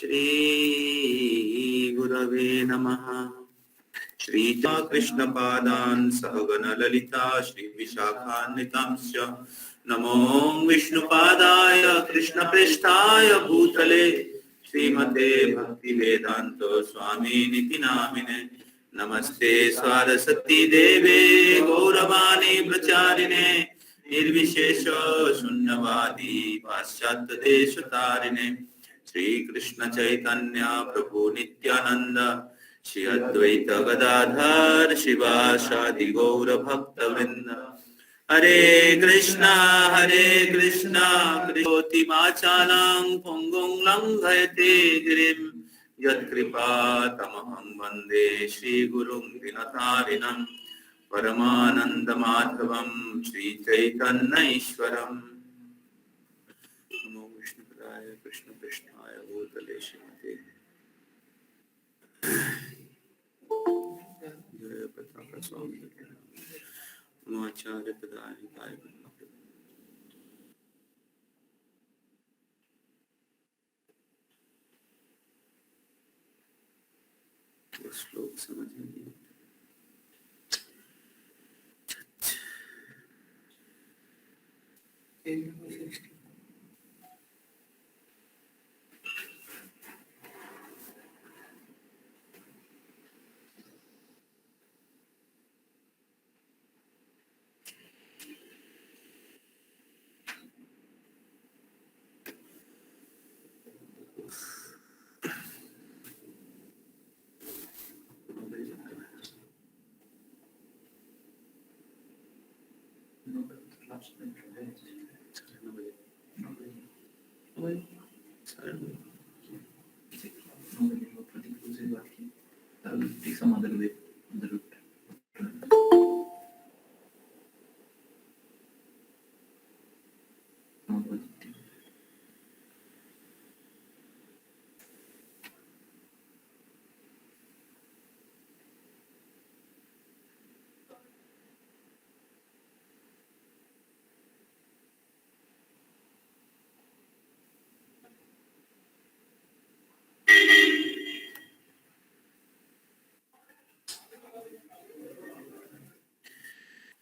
श्री गुरवे नमः। श्री कृष्ण पादान् सहगण ललिता श्री विशाखान्वितांश्च नमो विष्णुपादाय कृष्ण पृष्ठाय भूतले श्रीमते भक्ति वेदांत स्वामी निति नामिने। नमस्ते सरस्वती देवे गौरवाणी प्रचारिणे निर्विशेष शून्यवादी पाश्चात्य देश तारिणे। श्री कृष्ण चैतन्य प्रभु नित्यानंद श्री अद्वैत गदाधर शिवासादि गौर भक्त वृंद। हरे कृष्णा कृष्णा माचालं पुंगुं लंघयते गिरिं यत्कृपा तमहं वन्दे श्रीगुरुं दिनतारिणं परमानंद माधवं श्री चैतन्य ईश्वरम्। नमो विष्णुपदाय कृष्ण कृष्णाय भूतले श्रीमते जय पताका स्वामी आचार्य पदाधिकाय श्लोक समझ नहीं।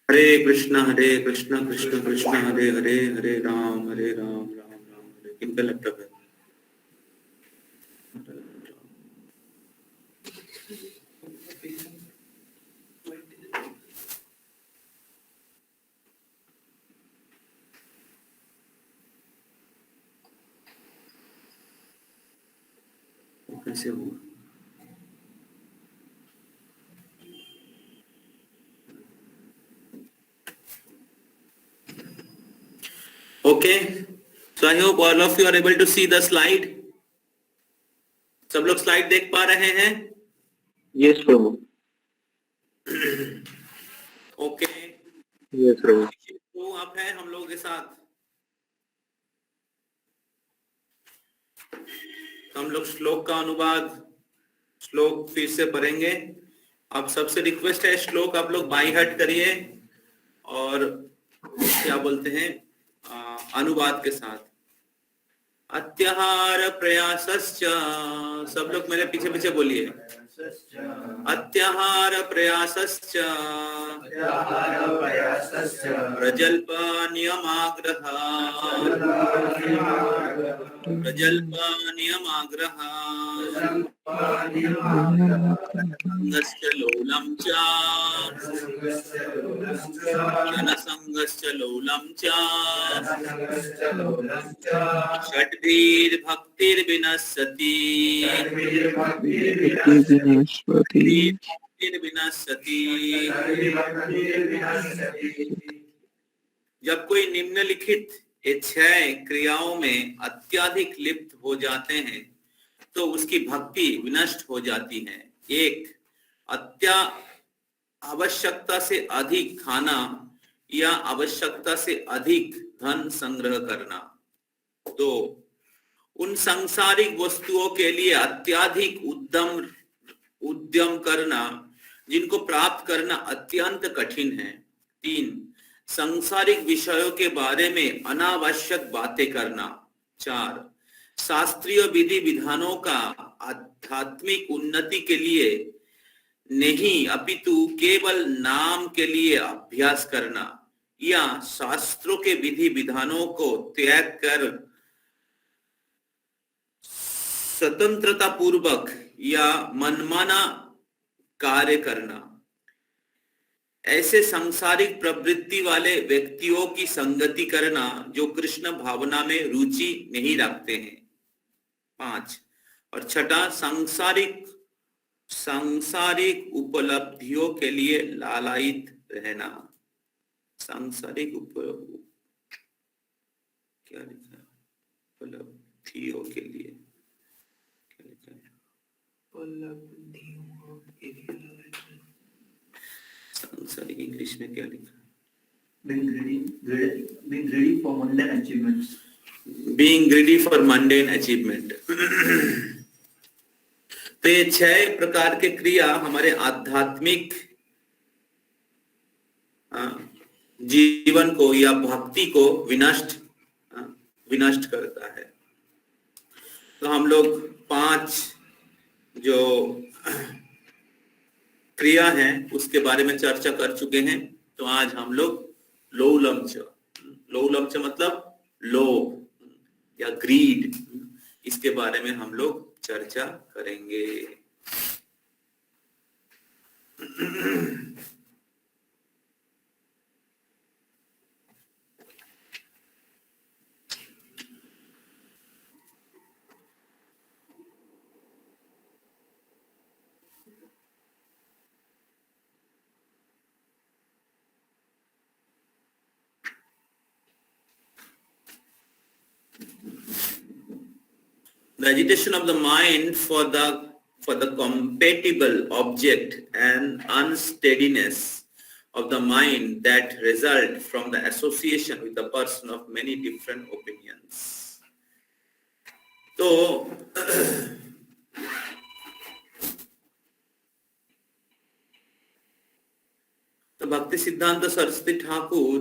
हरे कृष्ण कृष्ण कृष्ण हरे हरे हरे राम राम राम हरे। किनका लैपटॉप है? कैसे हुआ? Okay, so I hope all of you are able to see the slide. सब लोग स्लाइड देख पा रहे हैं? Yes प्रभु। ओके Yes प्रभु। तो आप हैं हम लोगों के साथ। हम लोग श्लोक का अनुवाद श्लोक फिर से पढ़ेंगे। आप सबसे रिक्वेस्ट है श्लोक आप लोग बाई हट करिए और क्या बोलते हैं अनुवाद के साथ। अत्याहार प्रयासश्च, सब लोग मेरे पीछे पीछे बोलिए। अत्याहार प्रयासश्च प्रजल्प नियमाग्रह संगश्च लोलं च जनसंगश्च लोलं च षड्भिर्भक्तिर्विनश्यति जब कोई निम्नलिखित ये 6 क्रियाओं में अत्यधिक लिप्त हो जाते हैं तो उसकी भक्ति विनष्ट हो जाती है। 1 आवश्यकता से अधिक खाना या आवश्यकता से अधिक धन संग्रह करना। 2 उन सांसारिक वस्तुओं के लिए अत्यधिक उद्यम करना जिनको प्राप्त करना अत्यंत कठिन है। 3 सांसारिक विषयों के बारे में अनावश्यक बातें करना। 4 शास्त्रीय विधि विधानों का आध्यात्मिक उन्नति के लिए नहीं अपितु केवल नाम के लिए अभ्यास करना या शास्त्रों के विधि विधानों को त्याग कर स्वतंत्रता पूर्वक या मनमाना कार्य करना, ऐसे सांसारिक प्रवृत्ति वाले व्यक्तियों की संगति करना जो कृष्ण भावना में रुचि नहीं रखते हैं। 5 और छठा, सांसारिक उपलब्धियों के लिए लालायित रहना। सांसारिक क्या लिखा है? उपलब्धियों के लिए क्या लिखा है? उपलब्धियों के लिए सांसारिक इंग्लिश में क्या लिखा है? Being greedy for mundane achievements. Being greedy for mundane achievement. तो ये 6 प्रकार के क्रिया हमारे आध्यात्मिक जीवन को या भक्ति को विनष्ट करता है। तो हम लोग 5 जो क्रिया है उसके बारे में चर्चा कर चुके हैं। तो आज हम लोग लोलमच मतलब लोभ या ग्रीड, इसके बारे में हम लोग चर्चा करेंगे। The agitation of the mind for the compatible object and unsteadiness of the mind that result from the association with the person of many different opinions. तो भक्ति सिद्धांत सरस्वती ठाकुर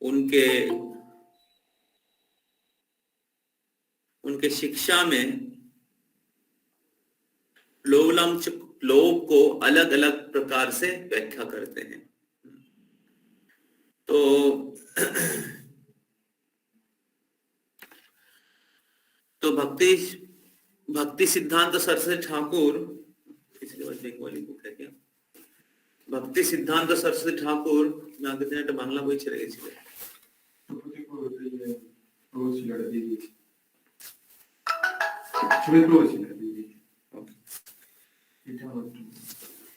उनके शिक्षा में लोभ को अलग अलग प्रकार से व्याख्या करते हैं। तो भक्ति सिद्धांत सरस्वती ठाकुर, बंगाली बुक है क्या? भक्ति सिद्धांत सरस्वती ठाकुर मैं आगे दिन बांग्ला বই ছেড়ে গেছিল।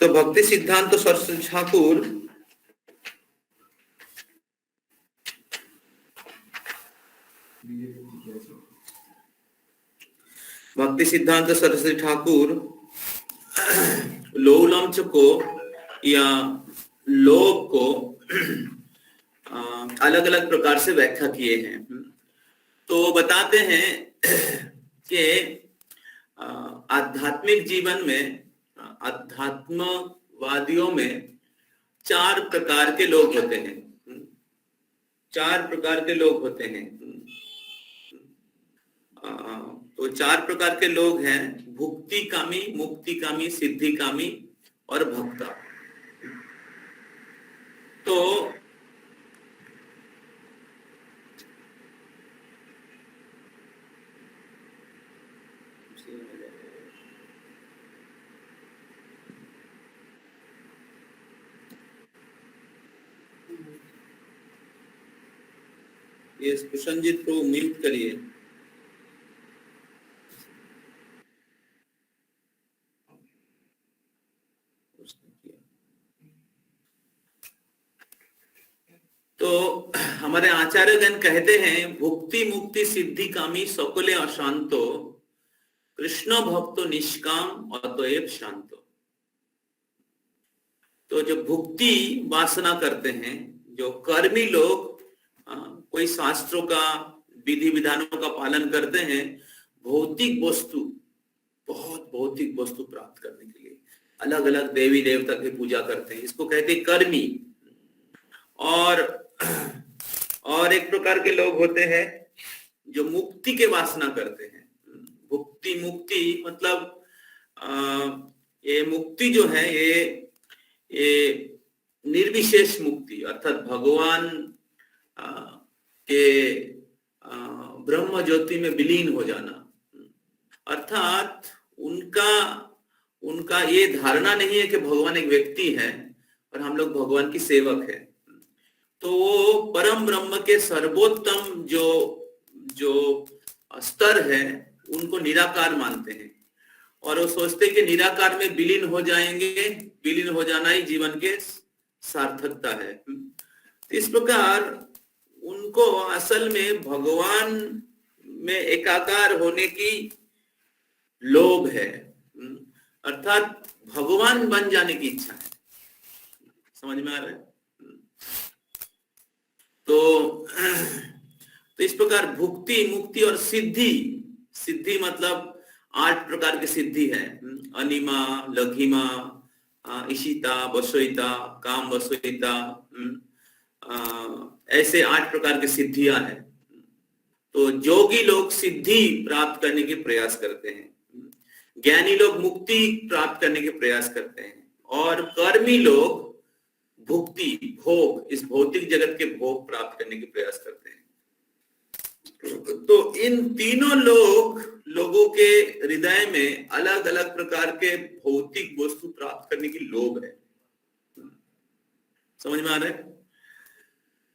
तो भक्ति सिद्धांत सरस्वती ठाकुर लोलमच को या लोभ को अलग अलग प्रकार से व्याख्या किए हैं। तो बताते हैं कि आध्यात्मिक जीवन में आध्यात्मवादियों में 4 प्रकार के लोग होते हैं। 4 प्रकार के लोग होते हैं। तो 4 प्रकार के लोग हैं: भुक्तिकामी, मुक्तिकामी, सिद्धिकामी और भक्ता। तो ये कुशनजीत को म्यूट करिए। तो हमारे आचार्यगण कहते हैं, भुक्ति मुक्ति सिद्धि कामी सकले अशांतो, कृष्ण भक्तो निष्काम अतएव शांतो। तो जो भुक्ति वासना करते हैं, जो कर्मी लोग कोई शास्त्रों का विधि विधानों का पालन करते हैं, भौतिक वस्तु, बहुत भौतिक वस्तु प्राप्त करने के लिए अलग अलग देवी देवता की पूजा करते हैं, इसको कहते हैं कर्मी। और एक प्रकार के लोग होते हैं जो मुक्ति के वासना करते हैं। भुक्ति मुक्ति मतलब ये मुक्ति जो है ये निर्विशेष मुक्ति अर्थात भगवान के ब्रह्म ज्योति में विलीन हो जाना, अर्थात उनका ये धारणा नहीं है कि भगवान एक व्यक्ति है और हम लोग भगवान की सेवक है। तो वो परम ब्रह्म के सर्वोत्तम जो स्तर है उनको निराकार मानते हैं और वो सोचते हैं कि निराकार में विलीन हो जाएंगे, विलीन हो जाना ही जीवन के सार्थकता है। तो इस प्रकार उनको असल में भगवान में एकाकार होने की लोभ है, अर्थात भगवान बन जाने की इच्छा है। समझ में आ रहा है? तो इस प्रकार भुक्ति मुक्ति और सिद्धि मतलब 8 प्रकार की सिद्धि है। अनिमा, लघिमा, इशिता, वशोइता, काम वशोइता, ऐसे 8 प्रकार की सिद्धियां हैं। तो योगी लोग सिद्धि प्राप्त करने के प्रयास करते हैं, ज्ञानी लोग मुक्ति प्राप्त करने के प्रयास करते हैं और कर्मी लोग भुक्ति भोग, इस भौतिक जगत के भोग प्राप्त करने के प्रयास करते हैं। तो इन तीनों लोगों के हृदय में अलग अलग प्रकार के भौतिक वस्तु प्राप्त करने की लोभ है। समझ में आ रहा है?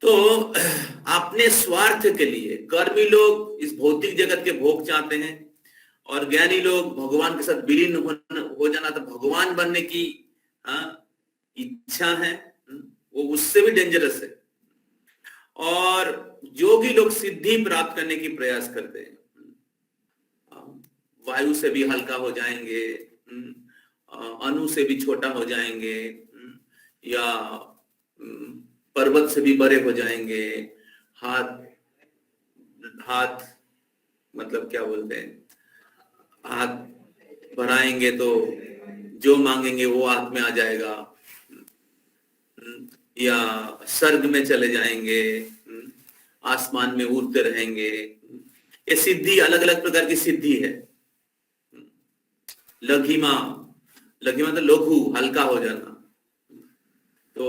तो अपने स्वार्थ के लिए कर्मी लोग इस भौतिक जगत के भोग चाहते हैं और ज्ञानी लोग भगवान के साथ विलीन हो जाना, तो भगवान बनने की इच्छा है, वो उससे भी डेंजरस है। और योगी लोग सिद्धि प्राप्त करने की प्रयास करते हैं, वायु से भी हल्का हो जाएंगे, अणु से भी छोटा हो जाएंगे, या पर्वत से भी बड़े हो जाएंगे, हाथ मतलब क्या बोलते हैं, हाथ बढ़ाएंगे तो जो मांगेंगे वो हाथ में आ जाएगा, या स्वर्ग में चले जाएंगे, आसमान में उड़ते रहेंगे। ये सिद्धि अलग अलग प्रकार की सिद्धि है। लघिमा तो लघु, हल्का हो जाना। तो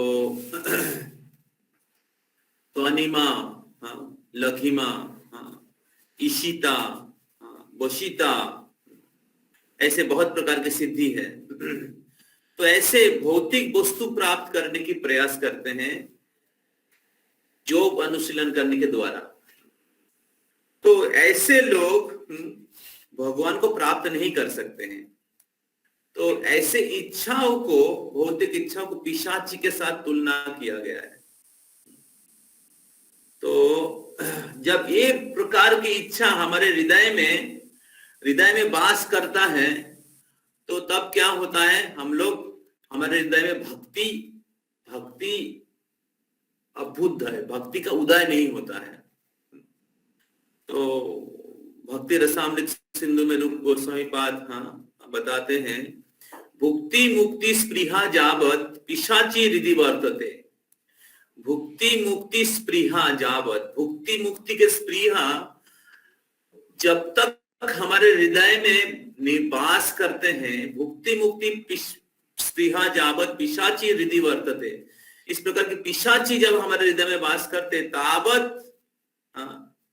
अनिमा, लघिमा, ईशिता, वशिता, ऐसे बहुत प्रकार की सिद्धि है। तो ऐसे भौतिक वस्तु प्राप्त करने की प्रयास करते हैं योग अनुशीलन करने के द्वारा। तो ऐसे लोग भगवान को प्राप्त नहीं कर सकते हैं। तो ऐसे इच्छाओं को, भौतिक इच्छाओं को पिशाची के साथ तुलना किया गया है। तो जब एक प्रकार की इच्छा हमारे हृदय में वास करता है, तो तब क्या होता है, हमारे हृदय में भक्ति अभुत है, भक्ति का उदय नहीं होता है। तो भक्ति रसामृत सिंधु में रूप गोस्वामी पाद बताते हैं, भुक्ति मुक्ति स्पृहा जावत पिशाची हृदि वर्तते। भुक्ति मुक्ति स्पृहा जावत, भुक्ति मुक्ति के स्पृहा जब तक हमारे हृदय में निवास करते हैं, भुक्ति मुक्ति स्पृहा जावत पिशाची हृदि वर्तते। इस प्रकार की पिशाची जब हमारे हृदय में वास करते तावत,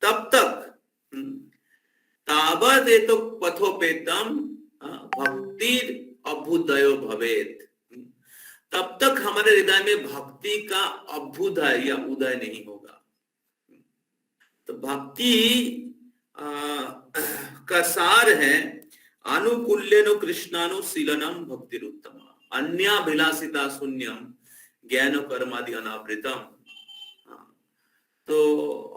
तब तक तावत ये तो पथोपेतम भक्ति अभ्युदयो भवेत, तब तक हमारे हृदय में भक्ति का अभ्युदय या उदय नहीं होगा। तो भक्ति का सार है अनुकूल्यनो कृष्णानुशीलनम भक्तिरुत्तमा, अन्याभिलाषिता शून्यम ज्ञान कर्मादि अनावृतम। तो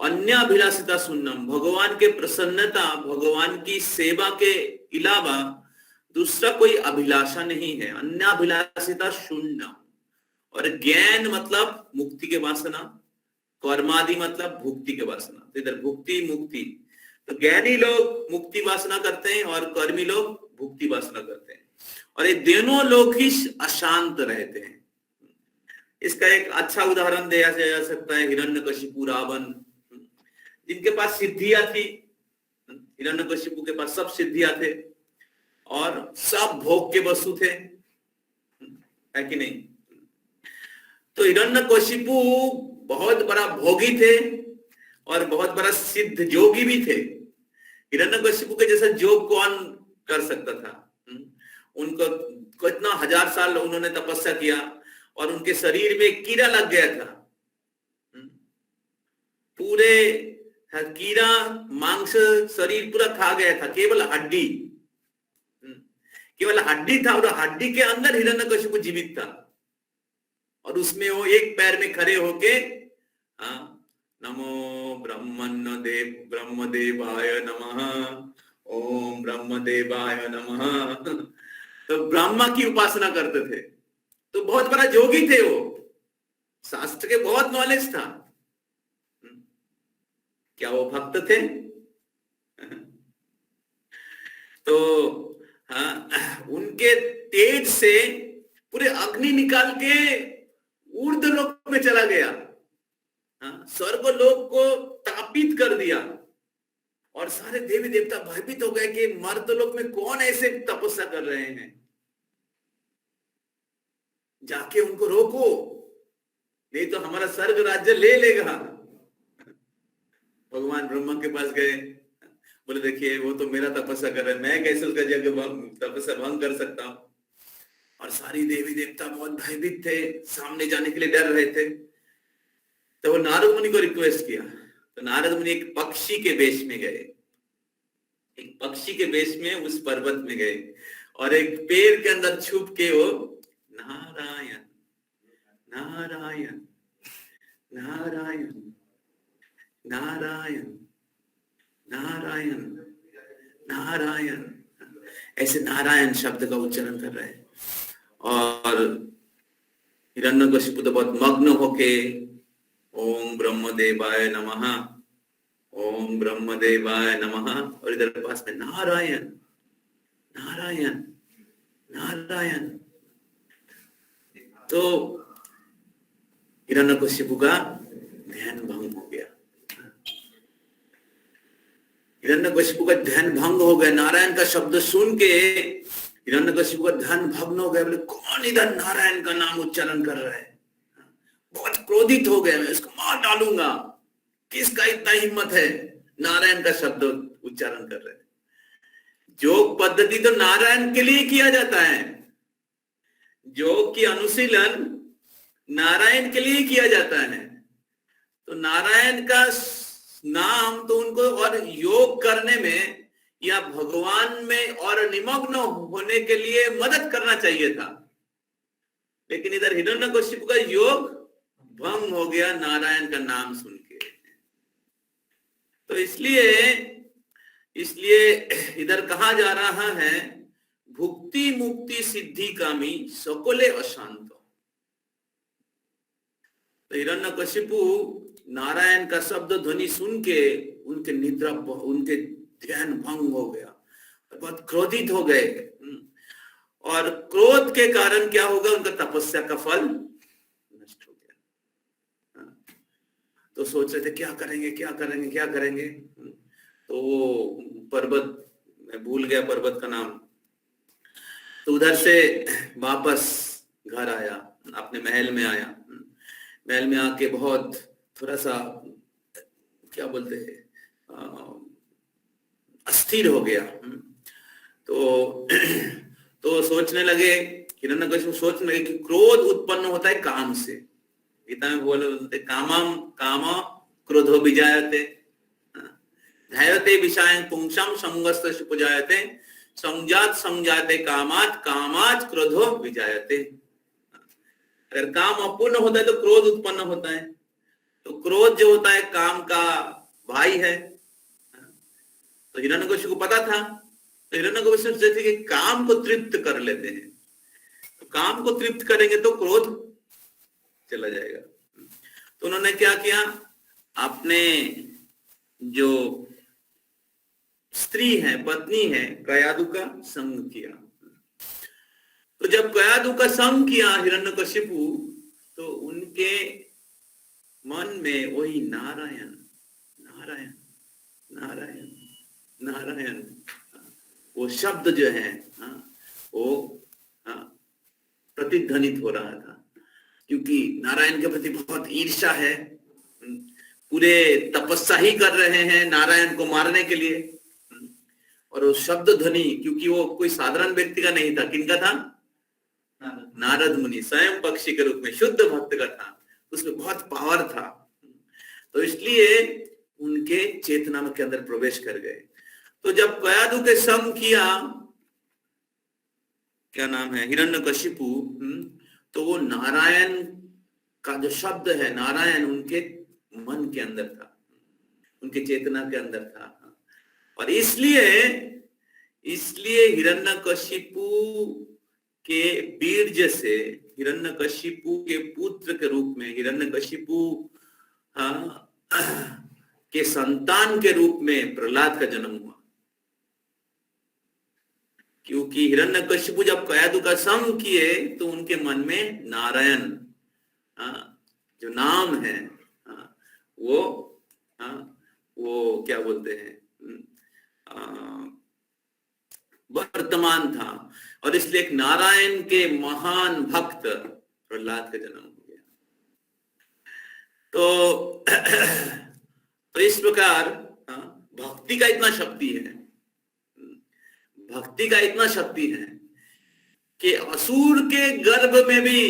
अन्याभिलाषिता शून्यम, भगवान के प्रसन्नता, भगवान की सेवा के अलावा दूसरा कोई अभिलाषा नहीं है। अन्याभिलाषिता शून्यम। और ज्ञान मतलब मुक्ति के वासना, कर्मादि मतलब भुक्ति के वासना। तो इधर भुक्ति मुक्ति, तो ज्ञानी लोग मुक्ति वासना करते हैं और कर्मी लोग भुक्ति वासना करते हैं, और ये दोनों लोग ही अशांत रहते हैं। इसका एक अच्छा उदाहरण दिया जा सकता है हिरण्यकशिपु, रावण, जिनके पास सिद्धियां थी हिरण्यकशिपु के पास सब सिद्धियां थे और सब भोग के वस्तु थे, है कि नहीं? तो हिरण्यकशिपु बहुत बड़ा भोगी थे और बहुत बड़ा सिद्ध जोगी भी थे। हिरण्यकशिपु के जैसा जोग कौन कर सकता था? उनको कितना 1000 साल उन्होंने तपस्या किया और उनके शरीर में कीड़ा लग गया था, पूरे कीड़ा मांस शरीर पूरा खा गया था, केवल हड्डी, केवल हड्डी था और हड्डी के अंदर हिरण्यकशिपु जीवित था और उसमें वो एक पैर में खड़े होके नमो ब्रह्मदेवाय नमः, ओम ब्रह्मदेवाय नमः, तो ब्रह्मा की उपासना करते थे। तो बहुत बड़ा जोगी थे वो, शास्त्र के बहुत नॉलेज था। क्या वो भक्त थे? तो उनके तेज से पूरे अग्नि निकाल के ऊर्ध्वलोक में चला गया, स्वर्गलोक को तापित कर दिया और सारे देवी देवता भयभीत हो गए कि मर्तलोक में कौन ऐसे तपस्या कर रहे हैं, जाके उनको रोको, नहीं तो हमारा स्वर्ग राज्य ले लेगा। भगवान ब्रह्मा के पास गए, बोले देखिए वो तो मेरा तपस्या कर रहा है, मैं कैसे उसका जगह तपस्या भंग कर सकता हूं? और सारी देवी देवता बहुत भयभीत थे, सामने जाने के लिए डर रहे थे। तो वो नारद मुनि को रिक्वेस्ट किया, तो नारद मुनि एक पक्षी के वेश में गए, एक पक्षी के वेश में उस पर्वत में गए और एक पेड़ के अंदर छुप के वो नारायण नारायण नारायण नारायण नारायण नारायण ऐसे नारायण शब्द का उच्चारण कर रहे हैं। और हिरण्यकशिपु तो बहुत मग्न होके ओम ब्रह्मदेवाय नमः, ओम ब्रह्मदेवाय नमः, और इधर पास में नारायण नारायण नारायण। तो हिरण्यकशिपु का ध्यान भंग हो गया, हिरण्यकशिपु का ध्यान भंग हो गया। नारायण का शब्द सुन के हिरण्यकशिपु का ध्यान भंग हो गया। बोले कौन इधर नारायण का नाम उच्चारण कर रहा है? बहुत क्रोधित हो गया, मैं इसको मार डालूंगा, किसका इतना हिम्मत है नारायण का शब्द उच्चारण कर रहे हैं। योग पद्धति तो नारायण के लिए किया जाता है, योग की अनुशीलन नारायण के लिए किया जाता है। तो नारायण का नाम तो उनको और योग करने में या भगवान में और निमग्न होने के लिए मदद करना चाहिए था, लेकिन इधर हिरण्यकशिपु का योग भंग हो गया नारायण का नाम सुन के। तो इसलिए इधर कहा जा रहा है भुक्ति मुक्ति सिद्धि कामी सकले अशांत। तो हिरण्यकशिपु नारायण का शब्द ध्वनि सुन के उनके निद्रा, उनके ध्यान भंग हो गया, बहुत क्रोधित हो गए। और क्रोध के कारण क्या होगा? उनका तपस्या का फल नष्ट हो गया। तो सोच रहे थे क्या करेंगे क्या करेंगे क्या करेंगे। तो वो पर्वत, मैं भूल गया पर्वत का नाम, तो उधर से वापस घर आया, अपने महल में आया। महल में आके बहुत थोड़ा सा क्या बोलते हैं अस्थिर हो गया। तो सोचने लगे, हिरण्यकशिपु सोचने लगे कि क्रोध उत्पन्न होता है काम से। गीता में बोलते कामम काम क्रोधो विजायते, ध्यायते विषायं पुंसम संगस्तस्य उपजायते, संजाते कामात् कामात् क्रोधो विजायते। अगर काम अपूर्ण होता है तो क्रोध उत्पन्न होता है। तो क्रोध जो होता है काम का भाई है। तो हिरण्यकशिपु को पता था, तो हिरण्यकशिपु सोचते थे कि काम को तृप्त कर लेते हैं, तो काम को तृप्त करेंगे तो क्रोध चला जाएगा। तो उन्होंने क्या किया, अपने जो स्त्री है, पत्नी है, कयादु का संग किया। तो जब कयादु का संग किया हिरण्यकशिपु, तो उनके मन में वही नारायण नारायण नारायण नारायण, वो शब्द जो है वो प्रतिध्वनित हो रहा था, क्योंकि नारायण के प्रति बहुत ईर्ष्या है, पूरे तपस्या ही कर रहे हैं नारायण को मारने के लिए। और वो शब्द ध्वनि, क्योंकि वो कोई साधारण व्यक्ति का नहीं था, किनका था? नारद मुनि, स्वयं पक्षी के रूप में शुद्ध भक्त का था, उसमें बहुत पावर था। तो इसलिए उनके चेतना के अंदर प्रवेश कर गए। तो जब कयादु के संग किया, क्या नाम है, हिरण्यकशिपु, तो वो नारायण का जो शब्द है, नारायण उनके मन के अंदर था, उनके चेतना के अंदर था। और इसलिए हिरण्यकशिपु के बीर्ज से, हिरण्यकशिपु के पुत्र के रूप में, हिरण्यकशिपु के संतान के रूप में प्रहलाद का जन्म हुआ। क्योंकि हिरण्यकशिपु जब कयादु का संग किए तो उनके मन में नारायण जो नाम है वो क्या बोलते हैं, वर्तमान था। और इसलिए एक नारायण के महान भक्त प्रहलाद का जन्म हो गया। तो इस प्रकार भक्ति का इतना शक्ति है, भक्ति का इतना शक्ति है कि असुर के गर्भ में भी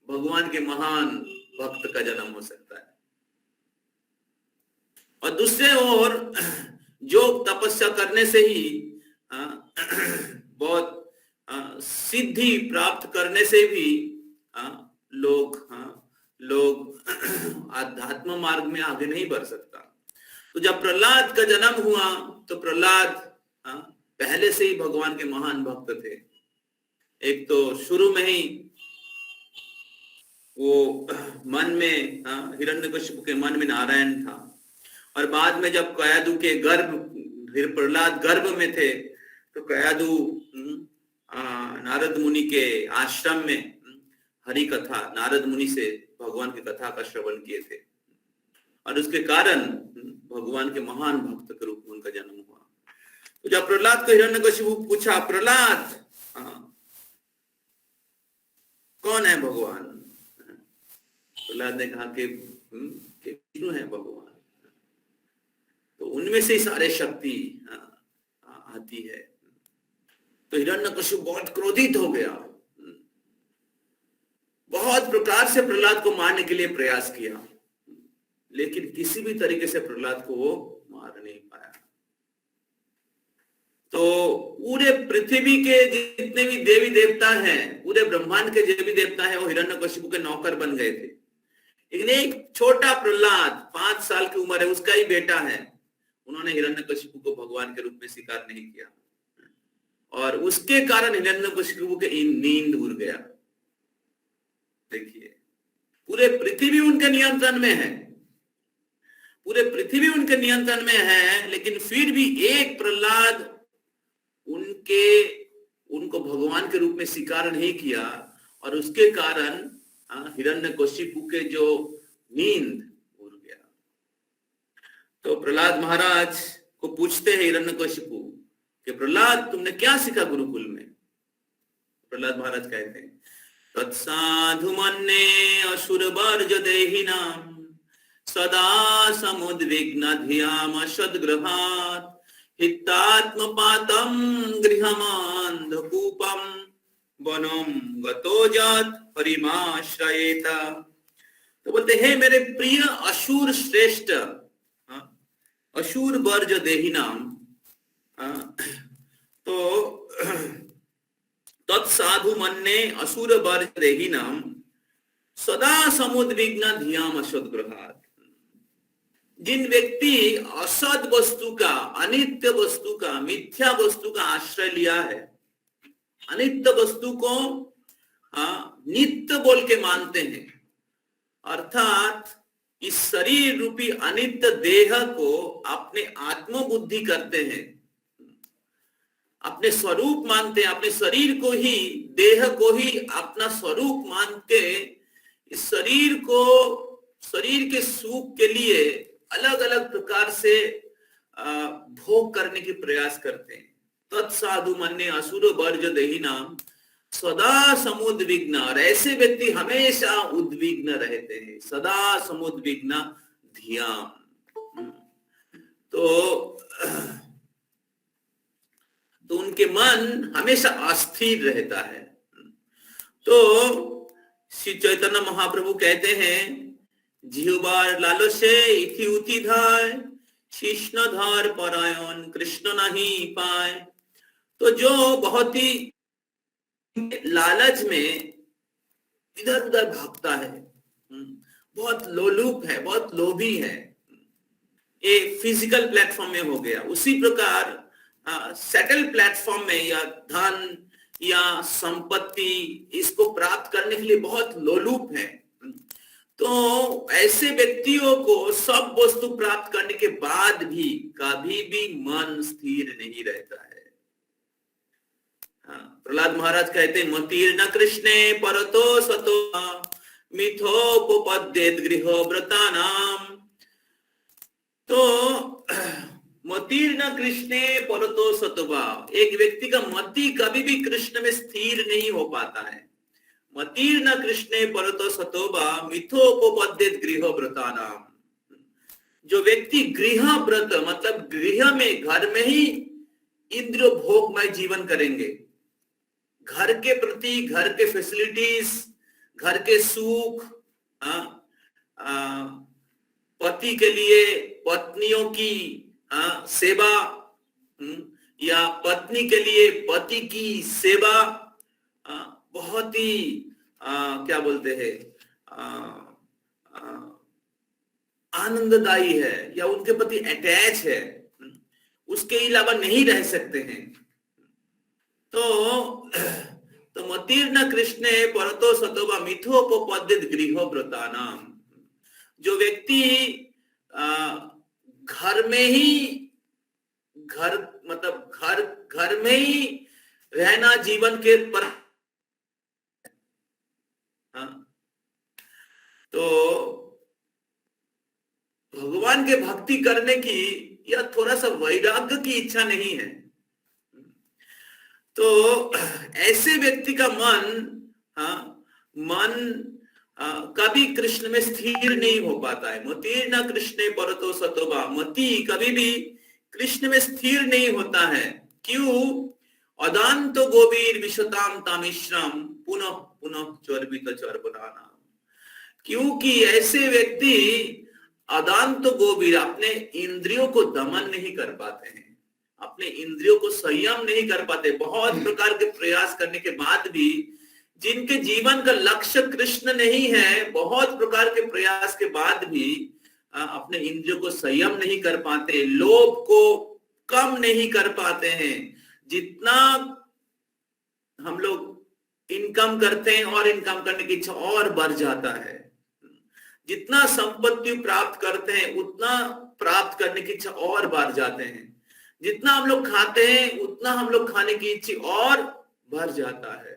भगवान के महान भक्त का जन्म हो सकता है। और दूसरे ओर जो तपस्या करने से ही बहुत सिद्धि प्राप्त करने से भी लोग आध्यात्म मार्ग में आगे नहीं बढ़ सकता। तो जब प्रहलाद का जन्म हुआ तो प्रहलाद पहले से ही भगवान के महान भक्त थे। एक तो शुरू में ही वो मन में हिरण्यकशिपु के मन में नारायण था, और बाद में जब कयादु के गर्भ, प्रहलाद गर्भ में थे तो कयादु नारद मुनि के आश्रम में हरि कथा, नारद मुनि से भगवान की कथा का श्रवण किए थे, और उसके कारण भगवान के महान भक्त के रूप में उनका जन्म हुआ। तो जब प्रहलाद को हिरण्यकशिपु पूछा, प्रहलाद कौन है भगवान, प्रहलाद ने कहा कि विष्णु है भगवान। तो उनमें से सारे शक्ति आती है। तो हिरण्यकशिपु बहुत क्रोधित हो गया, बहुत प्रकार से प्रहलाद को मारने के लिए प्रयास किया, लेकिन किसी भी तरीके से प्रहलाद को वो मार नहीं पाया। तो पूरे पृथ्वी के जितने भी देवी देवता हैं, पूरे ब्रह्मांड के जो भी देवता हैं, वो हिरण्यकशिपु के नौकर बन गए थे। लेकिन एक छोटा प्रहलाद 5 साल की उम्र है, उसका ही बेटा है, उन्होंने हिरण्यकशिपु को भगवान के रूप में स्वीकार नहीं किया, और उसके कारण हिरण्यकशिपु के नींद उड़ गया। देखिए, पूरे पृथ्वी उनके नियंत्रण में है, पूरे पृथ्वी उनके नियंत्रण में है, लेकिन फिर भी एक प्रहलाद उनको भगवान के रूप में स्वीकार नहीं किया, और उसके कारण हिरण्यकशिपु के जो नींद उड़ गया। तो प्रहलाद महाराज को पूछते हैं हिरण्यकशिपु कि प्रहलाद तुमने क्या सीखा गुरुकुल में। प्रहलाद महाराज कहते हैं, तत्साधु मन्ये असुर वर्ज देहिनाम सदा समुद्विग्न धियाम सद्ग्रहात् हितात्मपातं गृहमान्धकूपं वनं गतो जात परिमाश्रयेत। तो बोलते हैं, मेरे प्रिय असुर श्रेष्ठ, असुर वर्ज देहिनाम, तो तत्साधु मन्ये असुर वर्ज देहिनाम सदा समुद्विग्न धियाम सद्ग्रहात्। जिन व्यक्ति असद वस्तु का, अनित्य वस्तु का, मिथ्या वस्तु का आश्रय लिया है, अनित्य वस्तु को नित्य बोल के मानते हैं, अर्थात इस शरीर रूपी अनित्य देह को अपने आत्मबुद्धि करते हैं, अपने स्वरूप मानते हैं, अपने शरीर को ही, देह को ही अपना स्वरूप मान के इस शरीर के सुख के लिए अलग अलग प्रकार से भोग करने की प्रयास करते हैं। तत्साधु मन्ये असुर वर्ज देहि नाम सदा समुद्विग्न, और ऐसे व्यक्ति हमेशा उद्विग्न रहते हैं, सदा समुद्विग्न धियाम। तो उनके मन हमेशा अस्थिर रहता है। तो श्री चैतन्य महाप्रभु कहते हैं, जिह्वार लालसे इति उतिधाय कृष्णधार परायण कृष्ण नहीं पाए। तो जो बहुत ही लालच में इधर उधर भागता है, बहुत लोलुप है, बहुत लोभी है, ये फिजिकल प्लेटफॉर्म में हो गया। उसी प्रकार सेटल प्लेटफॉर्म में या धन या संपत्ति, इसको प्राप्त करने के लिए बहुत लोलुप है। तो ऐसे व्यक्तियों को सब वस्तु प्राप्त करने के बाद भी कभी भी मन स्थिर नहीं रहता है। प्रहलाद महाराज कहते हैं, मतीर्न कृष्णे परतो सतो मिथोपपद्येत गृहव्रतानाम। तो मतीर्न कृष्णे परतो सतोवा, एक व्यक्ति का मति कभी भी कृष्ण में स्थिर नहीं हो पाता है। मतीर्न कृष्णे परतो सतोवा मिथोपपद्येत गृहव्रतानाम। जो व्यक्ति गृह व्रत मतलब गृह में, घर में ही इंद्रिय भोगमय जीवन करेंगे, घर के प्रति, घर के फैसिलिटीज, घर के सुख, पति के लिए पत्नियों की सेवा, या पत्नी के लिए पति की सेवा, बहुत ही क्या बोलते हैं, आनंददायी है, या उनके प्रति अटैच है, उसके अलावा नहीं रह सकते हैं। तो मतीर्न कृष्णे परतो सतोवा मिथोपपद्येत गृहव्रतानाम। जो व्यक्ति घर में ही, घर मतलब घर में ही रहना जीवन के पर, तो भगवान के भक्ति करने की या थोड़ा सा वैराग्य की इच्छा नहीं है। तो ऐसे व्यक्ति का मन कभी कृष्ण में स्थिर नहीं हो पाता है। मतीर्न कृष्णे परतो सतोवा, मति कभी भी कृष्ण में स्थिर नहीं होता है। क्यों? अदांत गोबीर विशताम तामिश्रम पुनः पुनः चर्वित चर्वनानाम। क्योंकि ऐसे व्यक्ति अदांत गोबीर अपने इंद्रियों को दमन नहीं कर पाते हैं, अपने इंद्रियों को संयम नहीं कर पाते। बहुत प्रकार के प्रयास करने के बाद भी, जिनके जीवन का लक्ष्य कृष्ण नहीं है, बहुत प्रकार के प्रयास के बाद भी अपने इंद्रियों को संयम नहीं कर पाते, लोभ को कम नहीं कर पाते हैं। जितना हम लोग इनकम करते हैं और इनकम करने की इच्छा और बढ़ जाता है, जितना संपत्ति प्राप्त करते हैं उतना प्राप्त करने की इच्छा और बढ़ जाते हैं, जितना हम लोग खाते हैं उतना हम लोग खाने की इच्छा और बढ़ जाता है।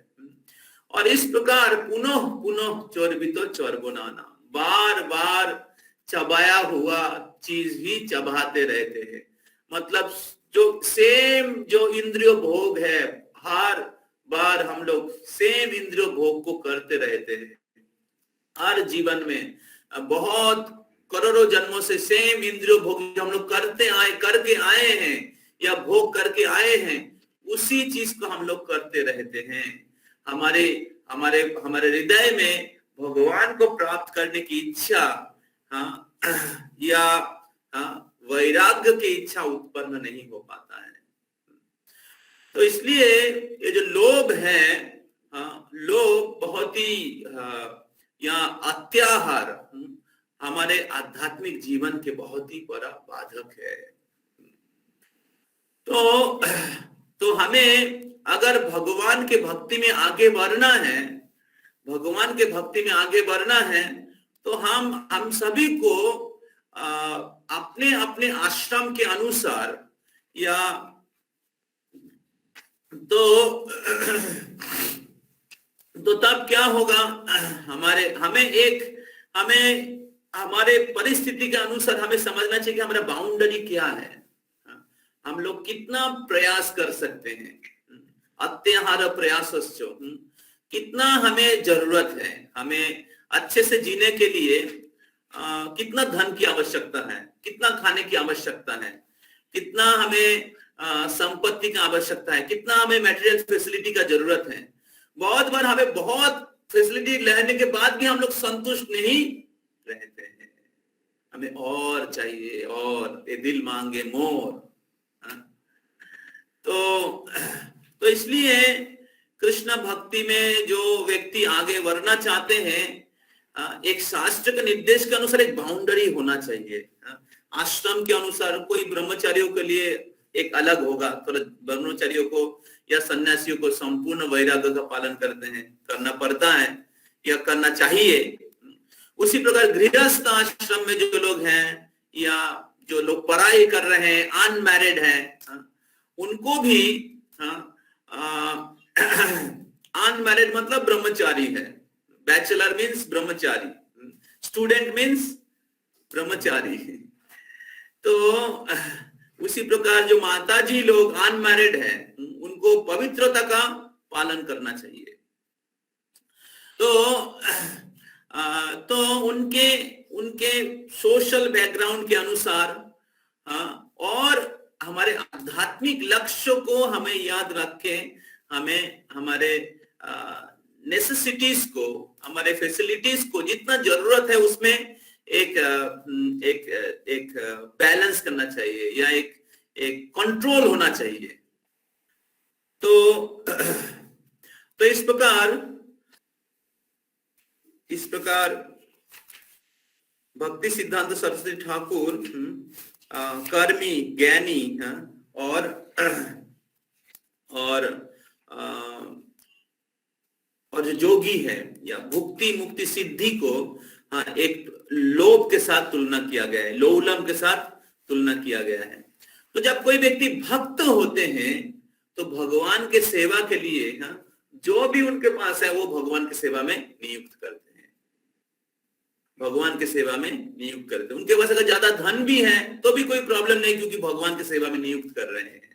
और इस प्रकार पुनः पुनः चोरबितो चोरबोनाना, बार बार चबाया हुआ चीज ही चबाते रहते हैं। मतलब जो सेम जो इंद्रिय भोग है, हर बार हम लोग सेम इंद्रिय भोग को करते रहते हैं। हर जीवन में बहुत करोड़ों जन्मों से सेम इंद्रिय भोग हम लोग करके आए हैं या भोग करके आए हैं, उसी चीज को हम लोग करते रहते हैं। हमारे हृदय में भगवान को प्राप्त करने की इच्छा या वैराग्य की इच्छा उत्पन्न नहीं हो पाता है। तो इसलिए ये जो लोभ है, लोभ बहुत ही या अत्याहार हमारे आध्यात्मिक जीवन के बहुत ही बड़ा बाधक है। तो हमें अगर भगवान के भक्ति में आगे बढ़ना है, भगवान के भक्ति में आगे बढ़ना है, तो हम सभी को अपने अपने आश्रम के अनुसार या तो तब क्या होगा, हमें हमारे परिस्थिति के अनुसार हमें समझना चाहिए कि हमारा बाउंड्री क्या है। हम लोग कितना प्रयास कर सकते हैं, अत्याहार प्रयासश्च, कितना हमें जरूरत है, हमें अच्छे से जीने के लिए कितना धन की आवश्यकता है, कितना खाने की आवश्यकता है, कितना हमें संपत्ति की आवश्यकता है, कितना हमें मटेरियल फैसिलिटी का जरूरत है। बहुत बार हमें बहुत फैसिलिटी लेने के बाद भी हम लोग संतुष्ट नहीं रहते हैं, हमें और चाहिए, और ये दिल मांगे मोर। तो इसलिए कृष्ण भक्ति में जो व्यक्ति आगे बढ़ना चाहते हैं, एक शास्त्र के निर्देश के अनुसार एक बाउंड्री होना चाहिए। आश्रम के अनुसार कोई ब्रह्मचारियों के लिए एक अलग होगा, थोड़ा ब्रह्मचारियों को या सन्यासियों को संपूर्ण वैराग्य का पालन करते हैं, करना पड़ता है या करना चाहिए। उसी प्रकार गृहस्थ आश्रम में जो लोग हैं या जो लोग पढ़ाई कर रहे हैं, अनमैरिड हैं, उनको भी अनमैरिड मतलब ब्रह्मचारी है, बैचलर मीन्स ब्रह्मचारी, स्टूडेंट मीन्स ब्रह्मचारी। तो उसी प्रकार जो माताजी लोग अनमैरिड हैं, उनको पवित्रता का पालन करना चाहिए। तो उनके सोशल बैकग्राउंड के अनुसार और हमारे आध्यात्मिक लक्ष्य को हमें याद रख के हमें हमारे नेसेसिटीज को, हमारे फैसिलिटीज को जितना जरूरत है उसमें एक बैलेंस करना चाहिए या एक कंट्रोल होना चाहिए। तो इस प्रकार भक्ति सिद्धांत सरस्वती ठाकुर कर्मी, ज्ञानी और जो योगी है या भुक्ति मुक्ति सिद्धि को एक लोभ के साथ तुलना किया गया है, लोलम के साथ तुलना किया गया है। तो जब कोई व्यक्ति भक्त होते हैं तो भगवान के सेवा के लिए जो भी उनके पास है वो भगवान की सेवा में नियुक्त करते हैं, भगवान की सेवा में नियुक्त करते हैं। उनके पास अगर ज्यादा धन भी है तो भी कोई प्रॉब्लम नहीं, क्योंकि भगवान की सेवा में नियुक्त कर रहे हैं।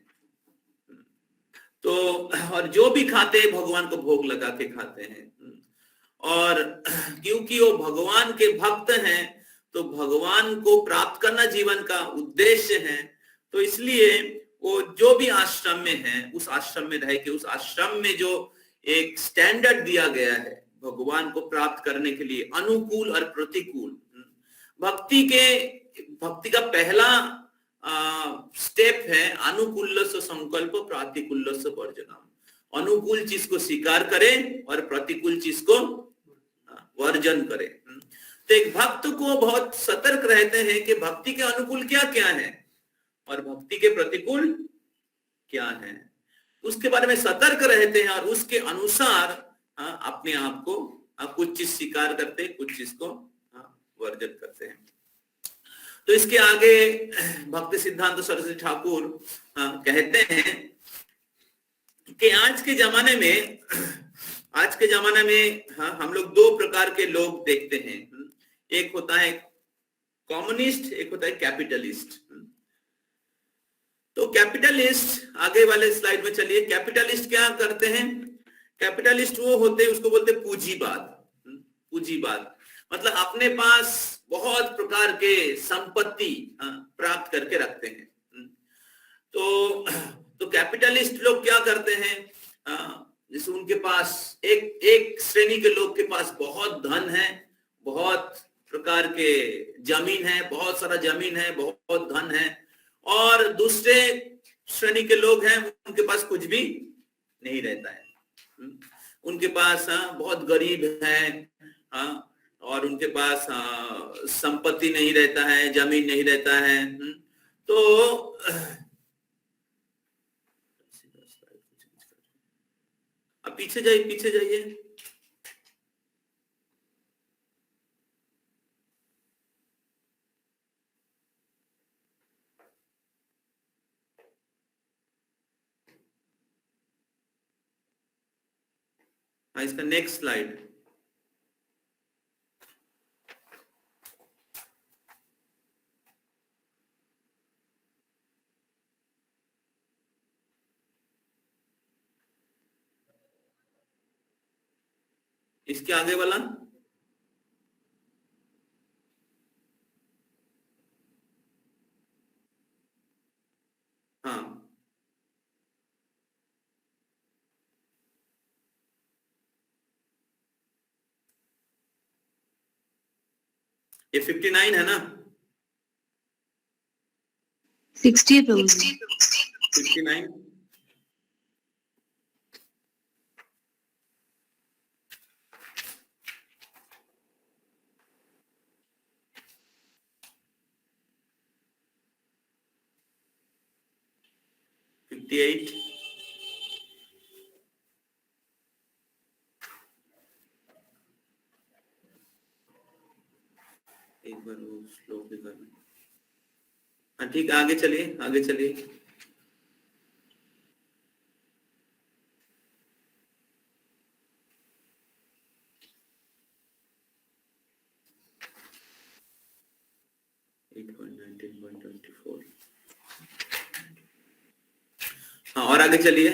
तो और जो भी खाते हैं भगवान को भोग लगा के खाते हैं, और क्योंकि वो भगवान के भक्त हैं तो भगवान को प्राप्त करना जीवन का उद्देश्य है। तो इसलिए वो जो भी आश्रम में है उस आश्रम में रह के, उस आश्रम में जो एक स्टैंडर्ड दिया गया है भगवान को प्राप्त करने के लिए, अनुकूल और प्रतिकूल, भक्ति का पहला स्टेप है अनुकूल्यस्य संकल्प प्रातिकूल्यस्य वर्जनम। अनुकूल चीज को स्वीकार करें और प्रतिकूल चीज को वर्जन करें। तो एक भक्त को बहुत सतर्क रहते हैं कि भक्ति के अनुकूल क्या क्या है और भक्ति के प्रतिकूल क्या है, उसके बारे में सतर्क रहते हैं और उसके अनुसार अपने आप को कुछ चीज स्वीकार करते हैं, कुछ चीज को वर्जन करते हैं। तो इसके आगे भक्ति सिद्धांत सरस्वती ठाकुर कहते हैं कि आज के जमाने में हम लोग दो प्रकार के लोग देखते हैं। एक होता है कम्युनिस्ट, एक होता है कैपिटलिस्ट। तो कैपिटलिस्ट, आगे वाले स्लाइड में चलिए, कैपिटलिस्ट क्या करते हैं? कैपिटलिस्ट वो होते हैं, उसको बोलते हैं पूंजीवाद मतलब अपने पास बहुत प्रकार के संपत्ति प्राप्त करके रखते हैं। तो कैपिटलिस्ट लोग क्या करते हैं, जैसे उनके पास एक श्रेणी के लोग के पास बहुत धन है, बहुत प्रकार के जमीन है, बहुत सारा जमीन है, बहुत धन है, और दूसरे श्रेणी के लोग हैं उनके पास कुछ भी नहीं रहता है। उनके पास बहुत गरीब है और उनके पास संपत्ति नहीं रहता है, जमीन नहीं रहता है। तो अब पीछे जाइए। इसका नेक्स्ट स्लाइड। इसके आगे वाला, हाँ, ये 59 है ना? 60 प्रभु। 59, एक बार वो स्लो भी करना। हाँ ठीक, आगे चलिए, आगे चलिए। हाँ, और आगे चलिए।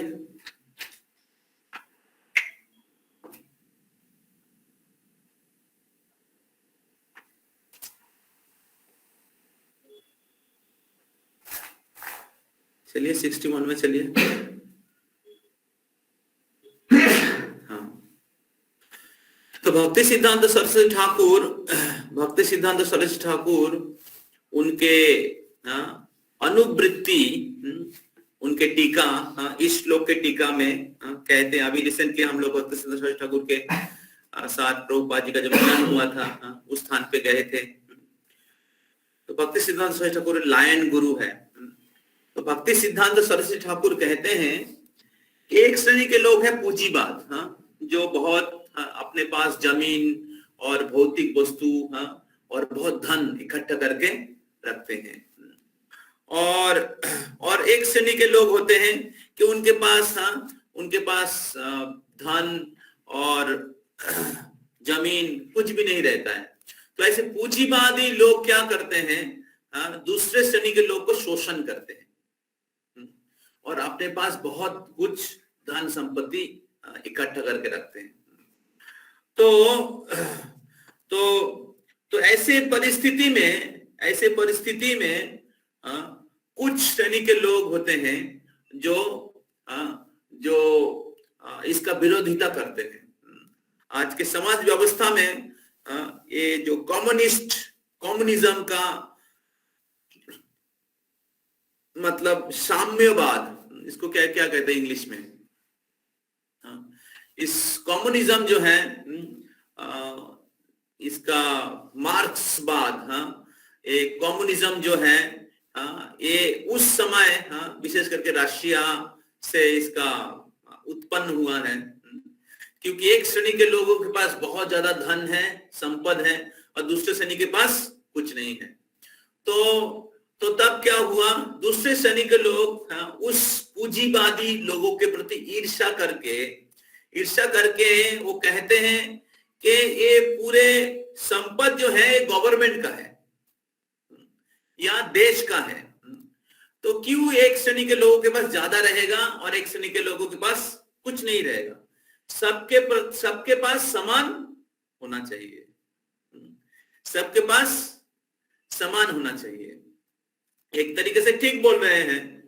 चलिए 61 में चलिए। हाँ, तो भक्ति सिद्धांत सरस्वती ठाकुर, भक्ति सिद्धांत सरस्वती ठाकुर उनके अनुवृत्ति, उनके टीका, इस श्लोक के टीका में कहते हैं, अभी रिसेंटली हम लोग भक्ति सिद्धांत सरस्वती ठाकुर के साथ प्रभुपाद जी का जब मिलन हुआ था, उस स्थान पे गए थे। तो भक्ति सिद्धांत सरस्वती ठाकुर लायन गुरु है। तो भक्ति सिद्धांत सरस्वती ठाकुर कहते हैं एक श्रेणी के लोग हैं पूंजीवाद, जो बहुत अपने पास जमीन और भौतिक वस्तु और बहुत धन इकट्ठा करके रखते हैं, और एक श्रेणी के लोग होते हैं कि उनके पास धन और जमीन कुछ भी नहीं रहता है। तो ऐसे पूंजीवादी लोग क्या करते हैं, दूसरे श्रेणी के लोग को शोषण करते हैं और अपने पास बहुत कुछ धन संपत्ति इकट्ठा करके रखते हैं। तो ऐसे परिस्थिति में कुछ श्रेणी के लोग होते हैं जो इसका विरोधिता करते हैं। आज के समाज व्यवस्था में ये जो कम्युनिज्म का मतलब साम्यवाद, इसको क्या क्या कहते हैं इंग्लिश में, इस कम्युनिज्म जो है, इसका मार्क्सवाद, ये कम्युनिज्म जो है, ये उस समय विशेष करके रशिया से इसका उत्पन्न हुआ है, क्योंकि एक श्रेणी के लोगों के पास बहुत ज्यादा धन है, संपद है, और दूसरे श्रेणी के पास कुछ नहीं है। तो तब क्या हुआ, दूसरे श्रेणी के लोग उस पूंजीवादी लोगों के प्रति ईर्ष्या करके वो कहते हैं कि ये पूरे संपत्ति जो है गवर्नमेंट का है या देश का है, तो क्यों एक श्रेणी के लोगों के पास ज्यादा रहेगा और एक श्रेणी के लोगों के पास कुछ नहीं रहेगा। सबके पास समान होना चाहिए, सबके पास समान होना चाहिए। एक तरीके से ठीक बोल रहे हैं।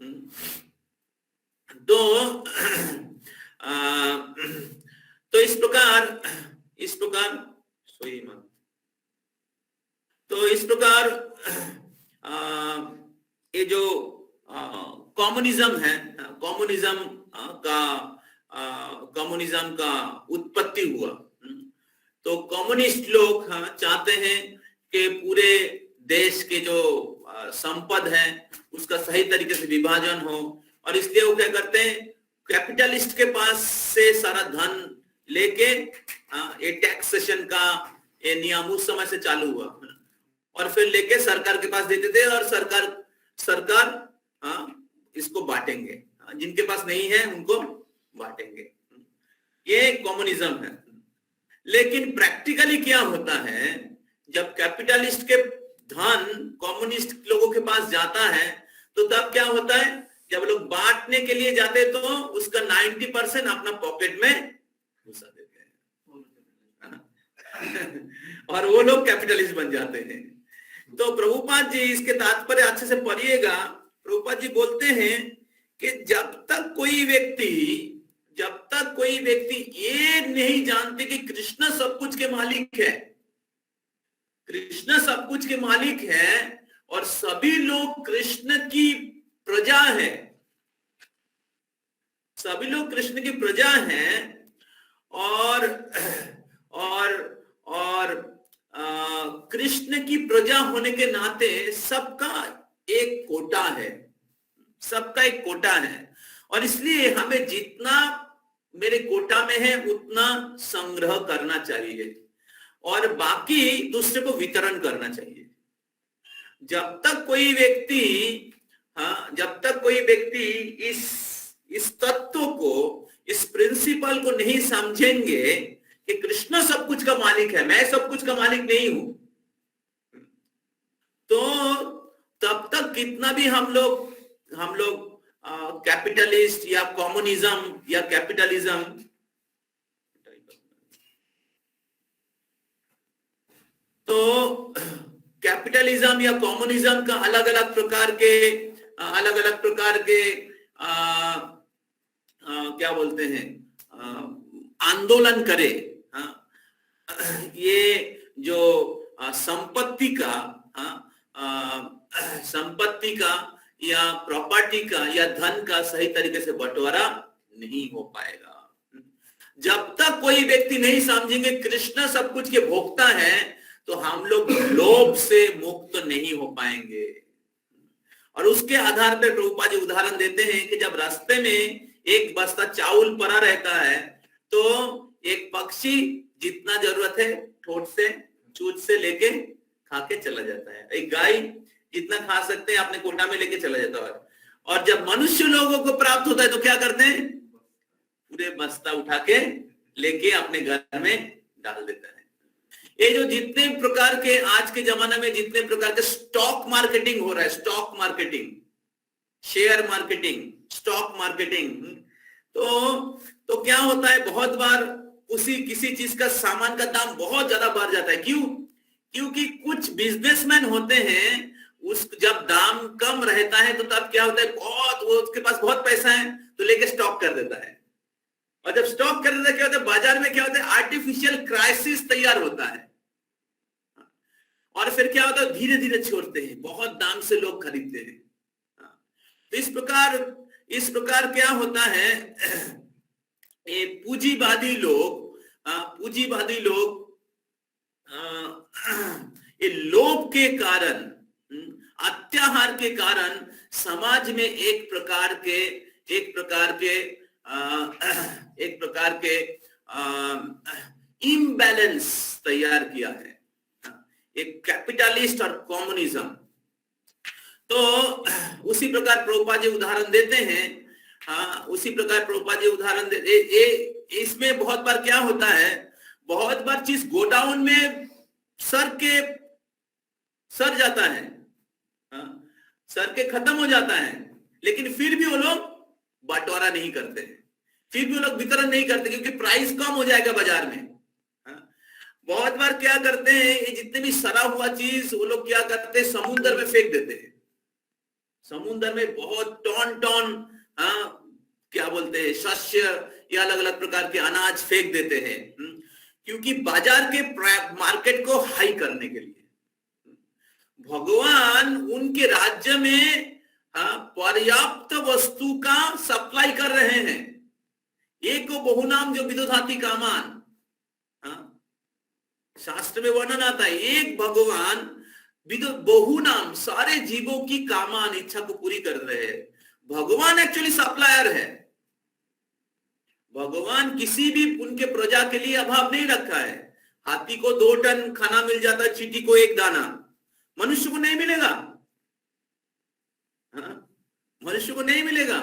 तो इस प्रकार ये जो कम्युनिज्म है, कम्युनिज्म का उत्पत्ति हुआ। तो कम्युनिस्ट लोग चाहते हैं कि पूरे देश के जो संपद है उसका सही तरीके से विभाजन हो, और इसलिए वो क्या करते हैं, कैपिटलिस्ट के पास से सारा धन लेके ये टैक्सेशन का ये नियम उस समय से चालू हुआ, और फिर लेके सरकार के पास देते थे, और सरकार इसको बांटेंगे, जिनके पास नहीं है उनको बांटेंगे। ये कम्युनिज्म है। लेकिन प्रैक्टिकली क्या होता है, जब कैपिटलिस्ट के धन कम्युनिस्ट लोगों के पास जाता है, तो तब क्या होता है, जब लोग बांटने के लिए जाते तो उसका 90% अपना पॉकेट में घुसा देते हैं। और वो लोग कैपिटलिस्ट बन जाते हैं। तो प्रभुपाद जी इसके तात्पर्य अच्छे से पढ़िएगा। प्रभुपाद जी बोलते हैं कि जब तक कोई व्यक्ति ये नहीं जानते कि कृष्ण सब कुछ के मालिक है, कृष्ण सब कुछ के मालिक है और सभी लोग कृष्ण की प्रजा है, सभी लोग कृष्ण की प्रजा हैं और कृष्ण की प्रजा होने के नाते सबका एक कोटा है, सबका एक कोटा है और इसलिए हमें जितना मेरे कोटा में है उतना संग्रह करना चाहिए और बाकी दूसरे को वितरण करना चाहिए। जब तक कोई व्यक्ति इस तत्व को, इस प्रिंसिपल को नहीं समझेंगे कि कृष्ण सब कुछ का मालिक है, मैं सब कुछ का मालिक नहीं हूं, तो तब तक कितना भी हम लोग कैपिटलिस्ट या कम्युनिज्म या कैपिटलिज्म, तो कैपिटलिज्म या कम्युनिज्म का अलग अलग प्रकार के क्या बोलते हैं आंदोलन करे। ये जो संपत्ति का या प्रॉपर्टी का या धन का सही तरीके से बंटवारा नहीं हो पाएगा। जब तक कोई व्यक्ति नहीं समझेंगे कृष्ण सब कुछ के भोक्ता है तो हम लोग लोभ से मुक्त नहीं हो पाएंगे। और उसके आधार पर प्रभुपाद जी उदाहरण देते हैं कि जब रास्ते में एक बस्ता चावल पड़ा रहता है तो एक पक्षी जितना जरूरत है ठोट से चूच से लेके खा के चला जाता है, एक गाय जितना खा सकते हैं अपने कोटा में लेके चला जाता है। और जब मनुष्य लोगों को प्राप्त होता है तो क्या करते हैं, पूरे बस्ता उठा के लेके अपने घर में डाल देता है। ये जो जितने प्रकार के आज के जमाने में जितने प्रकार के स्टॉक मार्केटिंग हो रहा है, stock marketing, share marketing, stock marketing, तो क्या होता है बहुत बार किसी चीज का सामान का दाम बहुत ज्यादा बढ़ जाता है। क्यों? क्योंकि कुछ बिजनेसमैन होते हैं जब दाम कम रहता है तो तब क्या होता है वो उसके पास बहुत पैसा है तो लेके स्टॉक कर देता है और जब स्टॉक कर देता है क्या होता है बाजार में क्या होता है आर्टिफिशियल क्राइसिस तैयार होता है और फिर क्या होता है धीरे धीरे छोड़ते हैं, बहुत दाम से लोग खरीदते हैं। तो इस प्रकार क्या होता है ये पूंजीवादी लोग ये लोभ के कारण, अत्याचार के कारण समाज में एक प्रकार के इम्बैलेंस तैयार किया है, एक कैपिटलिस्ट और कम्युनिज्म। तो उसी प्रकार प्रभुपाद जी उदाहरण देते हैं, इसमें बहुत बार क्या होता है, बहुत बार चीज गोडाउन में सर जाता है, सर के खत्म हो जाता है, लेकिन फिर भी वो लोग बंटवारा नहीं करते हैं, फिर भी वो लोग वितरण नहीं करते क्योंकि प्राइस कम हो जाएगा बाजार में। बहुत बार क्या करते हैं ये जितने भी सड़ा हुआ चीज वो लोग क्या करते हैं समुद्र में फेंक देते हैं, समुद्र में बहुत टन क्या बोलते हैं शस्य या अलग अलग प्रकार के अनाज फेंक देते हैं क्योंकि बाजार के मार्केट को हाई करने के लिए। भगवान उनके राज्य में पर्याप्त वस्तु का सप्लाई कर रहे हैं। एक बहुनाम जो विदुधाति कामान, शास्त्र में वर्णन आता है, एक भगवान बहुनाम सारे जीवों की कामान इच्छा को पूरी कर रहे हैं। भगवान एक्चुअली सप्लायर है, भगवान किसी भी उनके प्रजा के लिए अभाव नहीं रखा है। हाथी को 2 टन खाना मिल जाता है, चींटी को 1 दाना, मनुष्य को नहीं मिलेगा, मनुष्य को नहीं मिलेगा।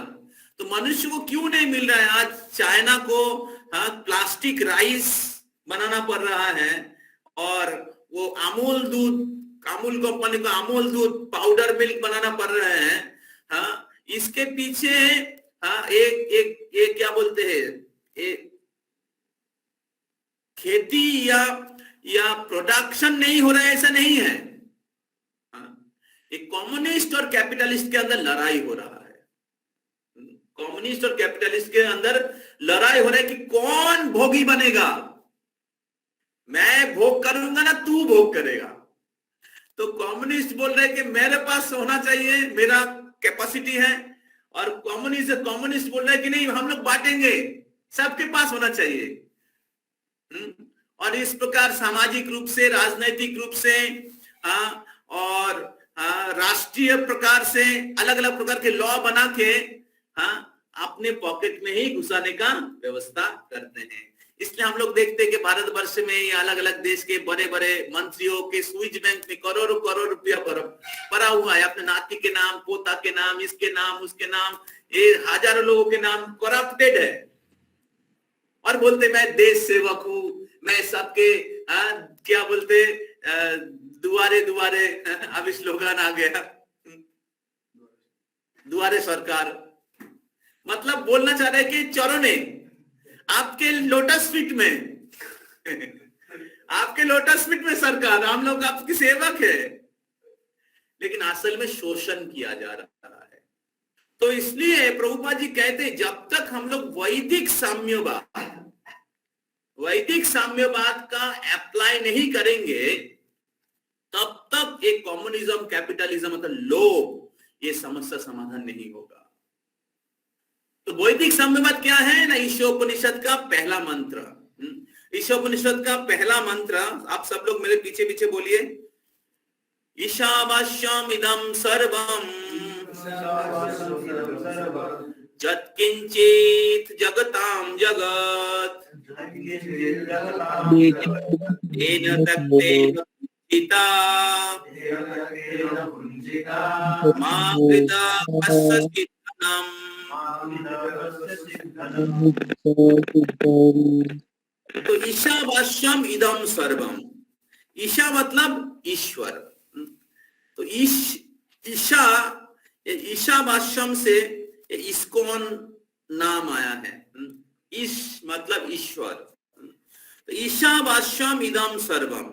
तो मनुष्य को क्यों नहीं मिल रहा है? आज चाइना को प्लास्टिक राइस बनाना पड़ रहा है और वो अमूल कंपनी को अमूल दूध पाउडर मिल्क बनाना पड़ रहे हैं। इसके पीछे एक क्या बोलते हैं खेती या या प्रोडक्शन नहीं हो रहा है, ऐसा नहीं है। एक कम्युनिस्ट और कैपिटलिस्ट के अंदर लड़ाई हो रहा है। कम्युनिस्ट और कैपिटलिस्ट के अंदर लड़ाई हो रहा है कि कौन भोगी बनेगा। मैं भोग करूंगा ना तू भोग करेगा। तो कम्युनिस्ट बोल रहे हैं कि मेरे पास होना चाहिए, मेरा कैपेसिटी है, और कम्युनिस्ट बोल रहे हैं कि नहीं, हम लोग बांटेंगे, सबके पास होना चाहिए। और इस प्रकार सामाजिक रूप से, राजनैतिक रूप से और राष्ट्रीय प्रकार से अलग अलग प्रकार के लॉ बना के अपने पॉकेट में ही घुसाने का व्यवस्था करते हैं। इसलिए हम लोग देखते हैं कि भारतवर्ष में या अलग अलग देश के बड़े बड़े मंत्रियों के स्विच बैंक में करोड़ों करोड़ रुपया पड़ा हुआ है, अपने नाती के नाम, पोता के नाम, इसके नाम, उसके नाम, ये हजारों लोगों के नाम करप्टेड है। और बोलते मैं देश सेवक हूं, मैं सबके क्या बोलते दुआरे दुआरे, अभी स्लोगन आ गया, दुआरे सरकार। मतलब बोलना चाह रहे कि चोरों ने आपके लोटस फीट में आपके लोटस फीट में सरकार, हम लोग आपकी सेवक है, लेकिन असल में शोषण किया जा रहा है। तो इसलिए प्रभुपाद जी कहते जब तक हम लोग वैदिक साम्यवाद का अप्लाई नहीं करेंगे तब तक एक कम्युनिज्म, कैपिटलिज्म मतलब लोभ, ये समस्या समाधान नहीं होगा। तो वैदिक साम्यवाद क्या है ना, ईशोपनिषद का पहला मंत्र। ईशोपनिषद का पहला मंत्र आप सब लोग मेरे पीछे पीछे बोलिए। ईशावास्यम इदं सर्वम यत्किंचित् जगतां जगत् येन तत्तेन पुंजिता मा कृता कस्य धनम्। तो ईशावास्यम इदं सर्वम, ईशा मतलब ईश्वर। तो ईशावास्यम से इस्कॉन नाम आया है। ईश मतलब ईश्वर। तो ईशावास्यम इदं सर्वम,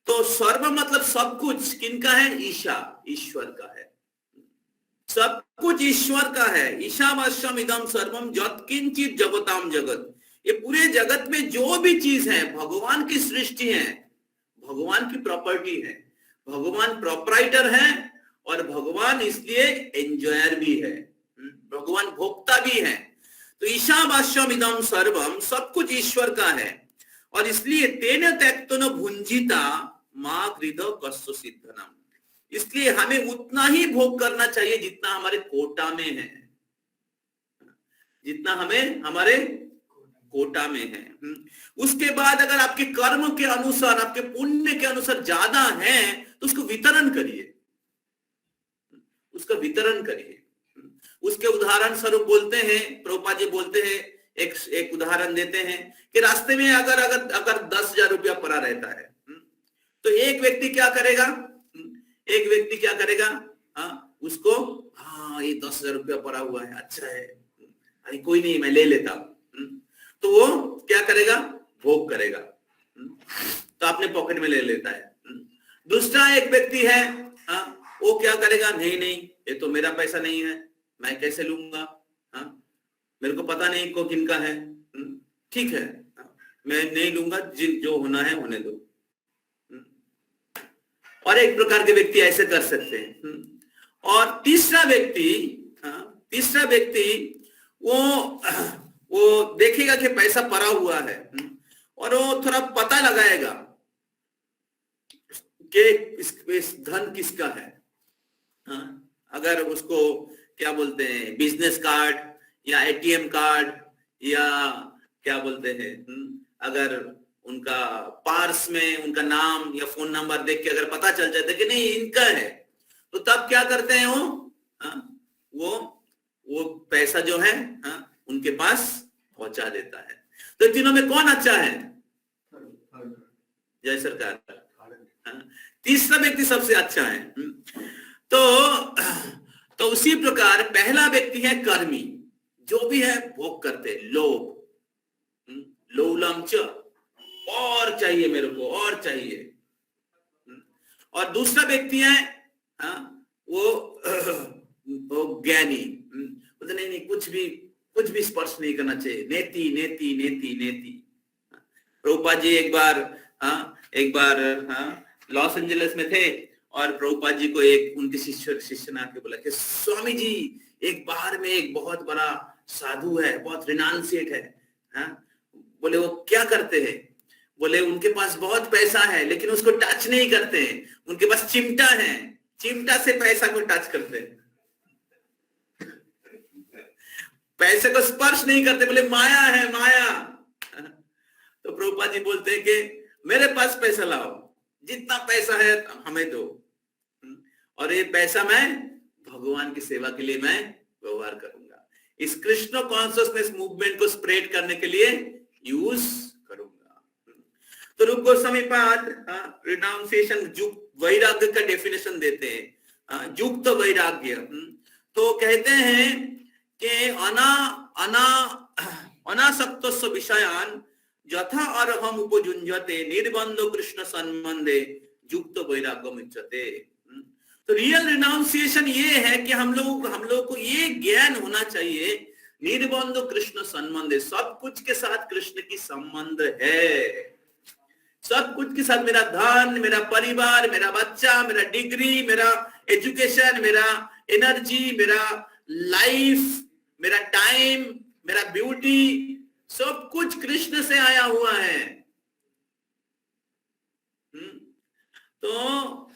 तो सर्व मतलब सब कुछ किनका है? ईशा, ईश्वर का है। सब कुछ ईश्वर का है। ईशावास्यम इदं सर्वम यत्किंचित् जगतां जगत, ये पूरे जगत में जो भी चीज है भगवान की सृष्टि है, भगवान की प्रॉपर्टी है, भगवान प्रोप्राइटर है और भगवान इसलिए एंजॉयर भी है, भगवान भोक्ता भी है। तो ईशावास्यम इदं सर्वम, सब कुछ ईश्वर का है, और इसलिए तेन त्यक्तो भुंजिता मा कृतो कस्यचित् धनम्, इसलिए हमें उतना ही भोग करना चाहिए जितना हमारे कोटा में है, जितना हमें हमारे कोटा में है। उसके बाद अगर आपके कर्म के अनुसार, आपके पुण्य के अनुसार ज्यादा है तो उसको वितरण करिए, उसका वितरण करिए। उसके उदाहरण स्वरूप बोलते हैं, प्रभुपाद जी बोलते हैं, एक उदाहरण देते हैं कि रास्ते में अगर 10,000 रुपया पड़ा रहता है तो एक व्यक्ति क्या करेगा, उसको ये 10,000 रुपया पड़ा हुआ है, अच्छा है, अरे कोई नहीं मैं ले लेता हूं, तो वो क्या करेगा? भोग करेगा, तो अपने पॉकेट में ले लेता है। दूसरा एक व्यक्ति है, वो क्या करेगा? नहीं ये तो मेरा पैसा नहीं है, मैं कैसे लूंगा, मेरे को पता नहीं को किनका है, ठीक है मैं नहीं लूंगा, जो होना है होने दो। और एक प्रकार के व्यक्ति ऐसे कर सकते हैं। और तीसरा व्यक्ति वो देखेगा कि पैसा पड़ा हुआ है और वो थोड़ा पता लगाएगा कि इस धन किसका है। अगर उसको क्या बोलते हैं, बिजनेस कार्ड या एटीएम कार्ड या क्या बोलते हैं, अगर उनका पार्स में उनका नाम या फोन नंबर देख के अगर पता चल जाता है कि नहीं इनका है, तो तब क्या करते हैं वो पैसा जो है उनके पास पहुंचा देता है। तो तीनों में कौन अच्छा है? जय सरकार। तीसरा व्यक्ति सबसे अच्छा है। तो उसी प्रकार पहला व्यक्ति है कर्मी, जो भी है भोग करते, लोभ, लोलम च, और चाहिए मेरे को, और चाहिए। और दूसरा व्यक्ति है वो ज्ञानी, बोलते नहीं कुछ भी स्पर्श नहीं करना चाहिए, नेति नेति नेति नेति। प्रभुपाद जी एक बार लॉस एंजलिस में थे और प्रभुपाद जी को एक उनके शिष्य ने आके बोला कि स्वामी जी एक बाहर में एक बहुत बड़ा साधु है, बहुत रिनाउंसिएट है। बोले वो क्या करते हैं? बोले उनके पास बहुत पैसा है लेकिन उसको टच नहीं करते हैं, उनके पास चिमटा है, चिमटा से पैसा को टच करते हैं, पैसे को स्पर्श नहीं करते, बोले माया है माया। तो प्रभुपाद जी बोलते हैं कि मेरे पास पैसा लाओ, जितना पैसा है हमें दो, और ये पैसा मैं भगवान की सेवा के लिए मैं व्यवहार करूंगा, इस कृष्ण कॉन्शियसनेस मूवमेंट को स्प्रेड करने के लिए यूज करूंगा। तो रूप गोस्वामी पाद रिनाउंसिएशन वैराग्य का डेफिनेशन देते हैं, युक्त वैराग्य। तो कहते हैं कि अनासक्तस्य विषयान यथा अरहम उपजुञ्जते निर्बंधो कृष्ण संबंधे युक्त वैराग्यम उच्यते। तो रियल रिनाउंसिएशन ये है कि हम लोग को ये ज्ञान होना चाहिए, निर्बंध कृष्ण संबंध, सब कुछ के साथ कृष्ण की संबंध है, सब कुछ के साथ, मेरा धन, मेरा परिवार, मेरा बच्चा, मेरा डिग्री, मेरा एजुकेशन, मेरा एनर्जी, मेरा लाइफ, मेरा टाइम, मेरा ब्यूटी, सब कुछ कृष्ण से आया हुआ है। तो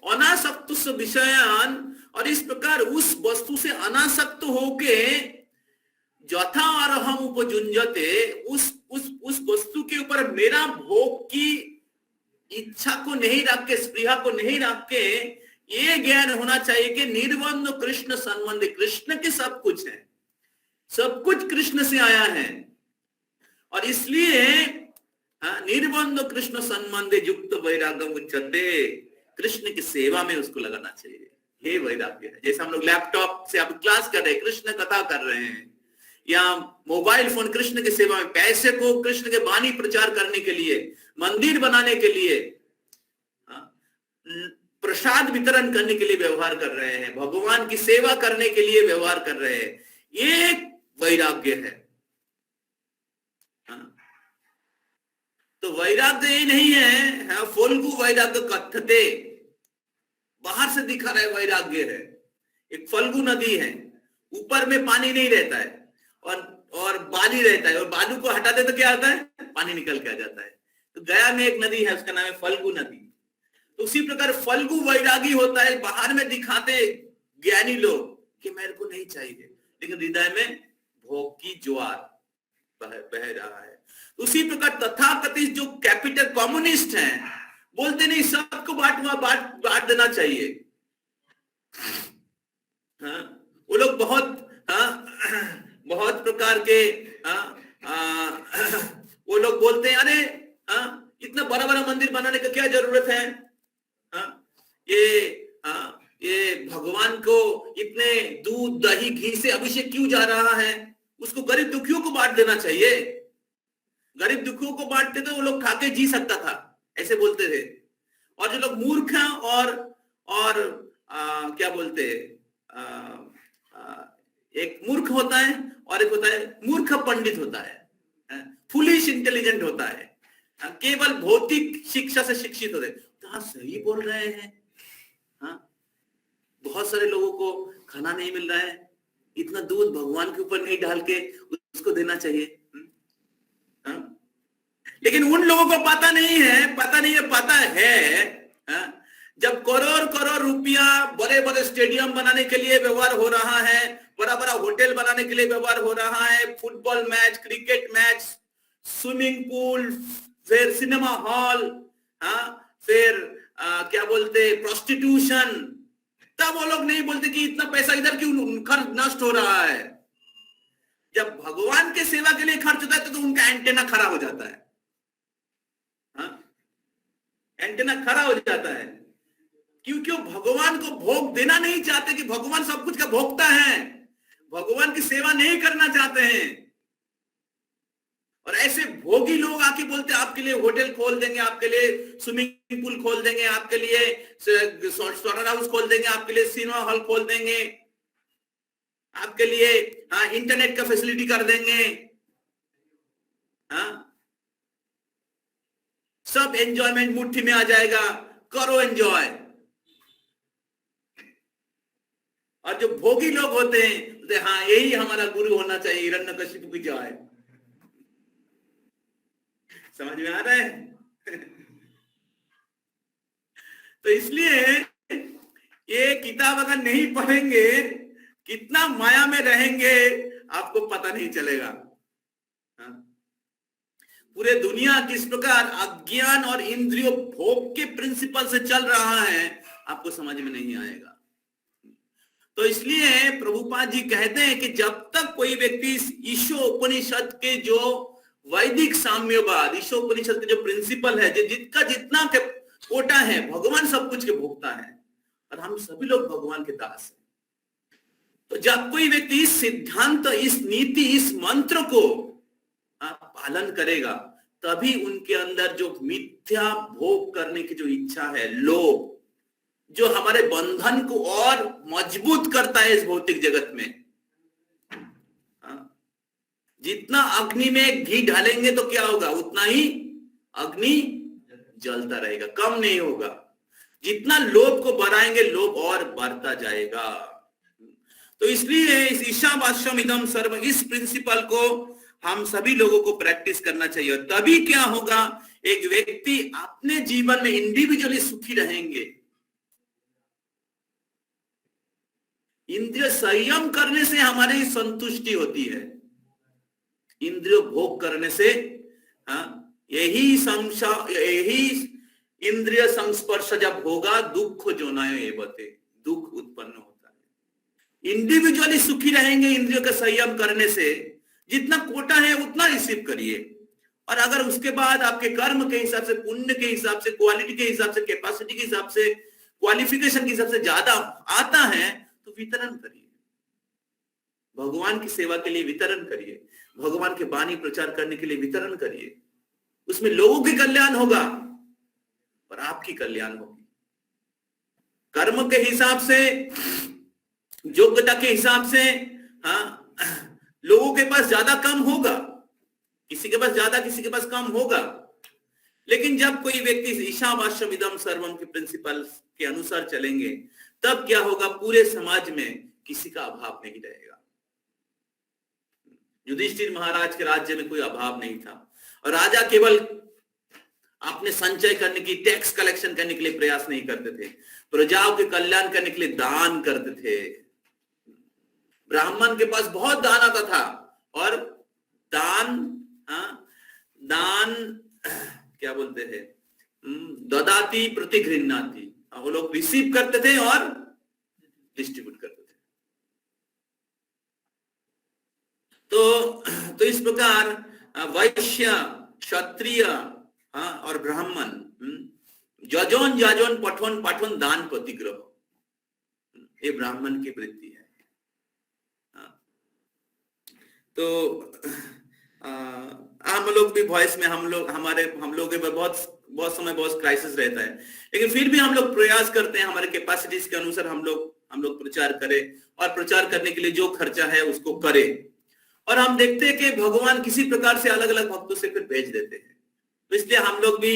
अनासक्त विषयान, और इस प्रकार उस वस्तु से अनासक्त होके यथा अरहम उपजुञ्जते, उस वस्तु के ऊपर मेरा भोग की इच्छा को नहीं रख के, स्पृहा को नहीं रख के, ये ज्ञान होना चाहिए कि निर्बंध कृष्ण संबंध, कृष्ण के सब कुछ है, सब कुछ कृष्ण से आया है, और इसलिए निर्बंध कृष्ण संबंध युक्त वैराग्यम उच्यते, कृष्ण की सेवा में उसको लगाना चाहिए, ये वैराग्य है। जैसे हम लोग लैपटॉप से अब क्लास कर रहे हैं, कृष्ण कथा कर रहे हैं, या मोबाइल फोन कृष्ण की सेवा में, पैसे को कृष्ण के वाणी प्रचार करने के लिए, मंदिर बनाने के लिए, प्रसाद वितरण करने के लिए व्यवहार कर रहे हैं, भगवान की सेवा करने के लिए व्यवहार कर रहे हैं, ये वैराग्य है। तो वैराग्य ये नहीं है फोल्गु वैराग्य कथते, बाहर से दिखा रहा है वैराग्य है। एक फल्गु नदी है, ऊपर में पानी नहीं रहता है और बाली रहता है, और बालू को हटा दे तो क्या आता है? पानी निकल के आ जाता है। तो गया में एक नदी है, उसका नाम है फल्गु नदी। तो उसी प्रकार फल्गु वैरागी होता है, बाहर में दिखाते ज्ञानी लोग कि मेरे को नहीं चाहिए, लेकिन हृदय में भोग की ज्वार बह रहा है। उसी प्रकार तथाकथित जो कैपिटल कम्युनिस्ट हैं, बोलते नहीं सबको बांट देना चाहिए। वो लोग बहुत प्रकार के वो लोग बोलते हैं अरे इतना बड़ा बड़ा मंदिर बनाने का क्या जरूरत है, ये भगवान को इतने दूध दही घी से अभिषेक क्यों जा रहा है, उसको गरीब दुखियों को बांट देना चाहिए, गरीब दुखियों को बांटते तो वो लोग खाके जी सकता था, ऐसे बोलते थे। और जो लोग मूर्ख हैं और क्या बोलते हैं, एक मूर्ख होता है और एक होता है मूर्ख पंडित होता है, फुलिश इंटेलिजेंट होता है, केवल भौतिक शिक्षा से शिक्षित होते हैं। तो हाँ सही बोल रहे हैं, बहुत सारे लोगों को खाना नहीं मिल रहा है, इतना दूध भगवान के ऊपर नहीं डाल के उसको देना चाहिए। लेकिन उन लोगों को पता नहीं है, पता है जब करोड़ रुपया बड़े बड़े स्टेडियम बनाने के लिए व्यवहार हो रहा है, बड़ा बड़ा होटल बनाने के लिए व्यवहार हो रहा है, football match, cricket match, swimming pool, फिर सिनेमा हॉल, फिर क्या बोलते प्रोस्टिट्यूशन, तब वो लोग नहीं बोलते कि इतना पैसा इधर क्यों खर्च नष्ट हो रहा है। जब भगवान के सेवा के लिए खर्च होता है तो उनका एंटेना खड़ा हो जाता है, एंटेना खड़ा हो जाता है, क्योंकि वो भगवान को भोग देना नहीं चाहते कि भगवान सब कुछ का भोगता है, भगवान की सेवा नहीं करना चाहते हैं। और ऐसे भोगी लोग आके बोलते हैं आपके लिए होटल खोल देंगे, आपके लिए स्विमिंग पूल खोल देंगे, आपके लिए सॉर्टर हाउस खोल देंगे, आपके लिए सिनेमा हॉल खोल देंगे, आपके लिए इंटरनेट का फैसिलिटी कर देंगे, सब एंजॉयमेंट मुट्ठी में आ जाएगा, करो एंजॉय। और जो भोगी लोग होते हैं तो हाँ यही हमारा गुरु होना चाहिए, हिरण्यकशिपु की जय। समझ में आ रहा है? तो इसलिए ये किताब अगर नहीं पढ़ेंगे, कितना माया में रहेंगे आपको पता नहीं चलेगा। पूरे दुनिया किस प्रकार अज्ञान और इंद्रियों भोग के प्रिंसिपल से चल रहा है आपको समझ में नहीं आएगा। तो इसलिए प्रभुपाद जी कहते हैं कि जब तक कोई व्यक्ति ईशोपनिषद के जो वैदिक साम्यवाद, ईशोपनिषद के जो प्रिंसिपल है, जिसका जितना कोटा है, भगवान सब कुछ के भोगता है और हम सभी लोग भगवान के दास हैं। तो जब कोई व्यक्ति इस सिद्धांत, इस नीति, इस मंत्र को पालन करेगा, तभी उनके अंदर जो मिथ्या भोग करने की जो इच्छा है, लोभ, जो हमारे बंधन को और मजबूत करता है इस भौतिक जगत में। जितना अग्नि में घी डालेंगे तो क्या होगा, उतना ही अग्नि जलता रहेगा, कम नहीं होगा। जितना लोभ को बढ़ाएंगे, लोभ और बढ़ता जाएगा। तो इसलिए इस ईशावास्यम इदम सर्व, इस प्रिंसिपल को हम सभी लोगों को प्रैक्टिस करना चाहिए। तभी क्या होगा, एक व्यक्ति अपने जीवन में इंडिविजुअली सुखी रहेंगे। इंद्रिय संयम करने से हमारी संतुष्टि होती है, इंद्रिय भोग करने से यही इंद्रिय संस्पर्श जब होगा, दुख जो नए बते, दुख उत्पन्न होता है। इंडिविजुअली सुखी रहेंगे इंद्रियों का संयम करने से। जितना कोटा है उतना रिसीव करिए, और अगर उसके बाद आपके कर्म के हिसाब से, पुण्य के हिसाब से, क्वालिटी के हिसाब से, कैपेसिटी के हिसाब से, क्वालिफिकेशन के हिसाब से ज्यादा आता है तो वितरण करिए, भगवान की सेवा के लिए वितरण करिए, भगवान के वाणी प्रचार करने के लिए वितरण करिए। उसमें लोगों के कल्याण होगा और आपकी कल्याण होगी। कर्म के हिसाब से, योग्यता के हिसाब से लोगों के पास ज्यादा कम होगा, किसी के पास ज्यादा, किसी के पास कम होगा। लेकिन जब कोई व्यक्ति ईशावास्यम इदम सर्वम के प्रिंसिपल के अनुसार चलेंगे, तब क्या होगा, पूरे समाज में किसी का अभाव नहीं रहेगा। युधिष्ठिर महाराज के राज्य में कोई अभाव नहीं था, और राजा केवल अपने संचय करने की, टैक्स कलेक्शन करने के लिए प्रयास नहीं करते थे, प्रजाओं के कल्याण करने के लिए दान करते थे। ब्राह्मण के पास बहुत दान आता था, और दान क्या बोलते हैं, ददाती प्रतिगृह्णाति, वो लोग रिसीव करते थे और डिस्ट्रीब्यूट करते थे। तो इस प्रकार वैश्य, क्षत्रिय और ब्राह्मण, जजोन जाजोन पठोन पाठोन दान प्रतिग्रह, ये ब्राह्मण की वृत्ति है। तो हम लोग भी वॉइस में, हम लोग के बहुत समय बहुत क्राइसिस रहता है, लेकिन फिर भी हम लोग प्रयास करते हैं, हमारे कैपेसिटीज के अनुसार हम लोग प्रचार करें, और प्रचार करने के लिए जो खर्चा है उसको करें। और हम देखते हैं कि भगवान किसी प्रकार से अलग अलग भक्तों से फिर भेज देते हैं। तो इसलिए हम लोग भी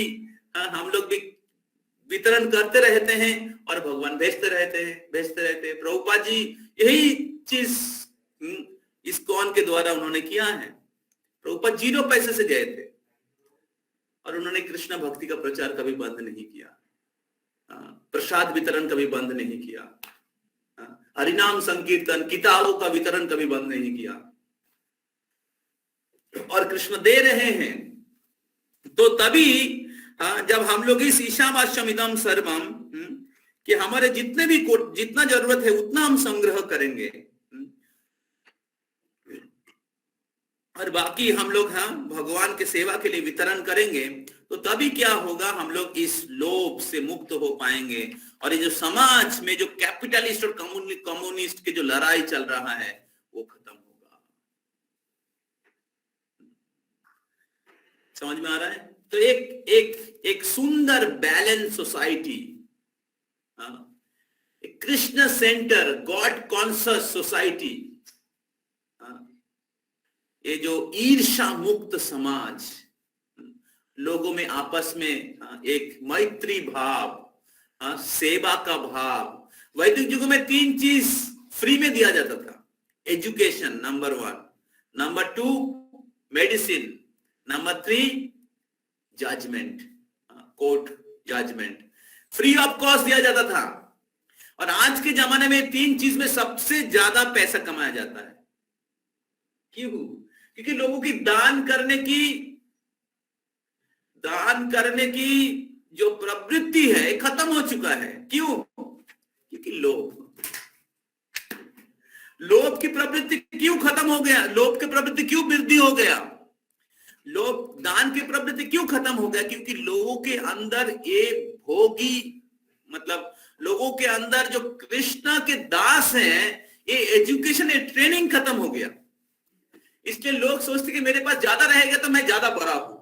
वितरण करते रहते हैं और भगवान भेजते रहते हैं। प्रभुपाद जी यही चीज इस्कॉन के द्वारा उन्होंने किया है। प्रभुपाद 0 पैसे से गए थे और उन्होंने कृष्ण भक्ति का प्रचार कभी बंद नहीं किया, प्रसाद वितरण कभी बंद नहीं किया, हरिनाम संकीर्तन, किताबों का वितरण कभी बंद नहीं किया, और कृष्ण दे रहे हैं। तो तभी जब हम लोग इस ईशावास्यम इदम सर्वम कि हमारे जितना जरूरत है उतना हम संग्रह करेंगे, और बाकी हम लोग भगवान के सेवा के लिए वितरण करेंगे, तो तभी क्या होगा, हम लोग इस लोभ से मुक्त हो पाएंगे। और ये जो समाज में जो कैपिटलिस्ट और कम्युनिस्ट के जो लड़ाई चल रहा है वो खत्म होगा। समझ में आ रहा है? तो एक सुंदर balance society, Krishna centre God conscious society, ये जो ईर्ष्या मुक्त समाज, लोगों में आपस में एक मैत्री भाव, सेवा का भाव। वैदिक युग में 3 चीज फ्री में दिया जाता था। Education number 1, number 2 medicine, number 3 judgement, court judgement, free of cost दिया जाता था। और आज के जमाने में 3 चीज में सबसे ज्यादा पैसा कमाया जाता है। क्यों? क्योंकि लोगों की दान करने की जो प्रवृत्ति है खत्म हो चुका है। क्यों? क्योंकि लोभ की प्रवृत्ति क्यों खत्म हो गया? लोभ की प्रवृत्ति क्यों वृद्धि हो गया? लोभ दान की प्रवृत्ति क्यों खत्म हो गया? क्योंकि लोगों के अंदर ये भोगी, मतलब लोगों के अंदर जो कृष्णा के दास हैं, ये एजुकेशन, ये ट्रेनिंग खत्म हो गया। इसलिए लोग सोचते कि मेरे पास ज्यादा रहेगा तो मैं ज्यादा बड़ा हूं।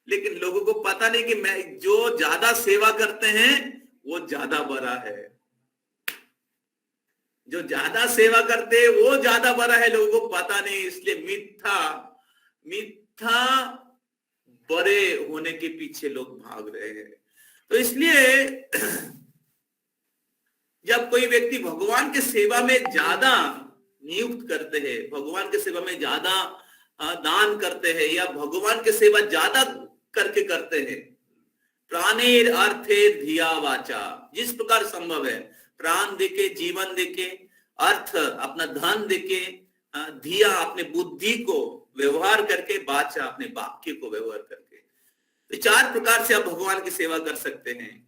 लेकिन लोगों को पता नहीं कि मैं जो ज्यादा सेवा करते हैं वो ज्यादा बड़ा है। जो ज्यादा सेवा करते हैं वो ज्यादा बड़ा है, लोगों को पता नहीं। इसलिए मिथ्या बड़े होने के पीछे लोग भाग रहे हैं। तो इसलिए जब कोई व्यक्ति भगवान के सेवा में ज्यादा नियुक्त करते हैं, भगवान के सेवा में ज्यादा दान करते हैं, या भगवान के सेवा ज्यादा करके करते हैं, प्राणेर अर्थे धिया वाचा, जिस प्रकार संभव है प्राण देके, जीवन देके, अर्थ अपना धन देके, धिया अपने बुद्धि को व्यवहार करके, वाचा अपने वाक्य को व्यवहार करके, तो 4 प्रकार से आप भगवान की सेवा कर सकते हैं।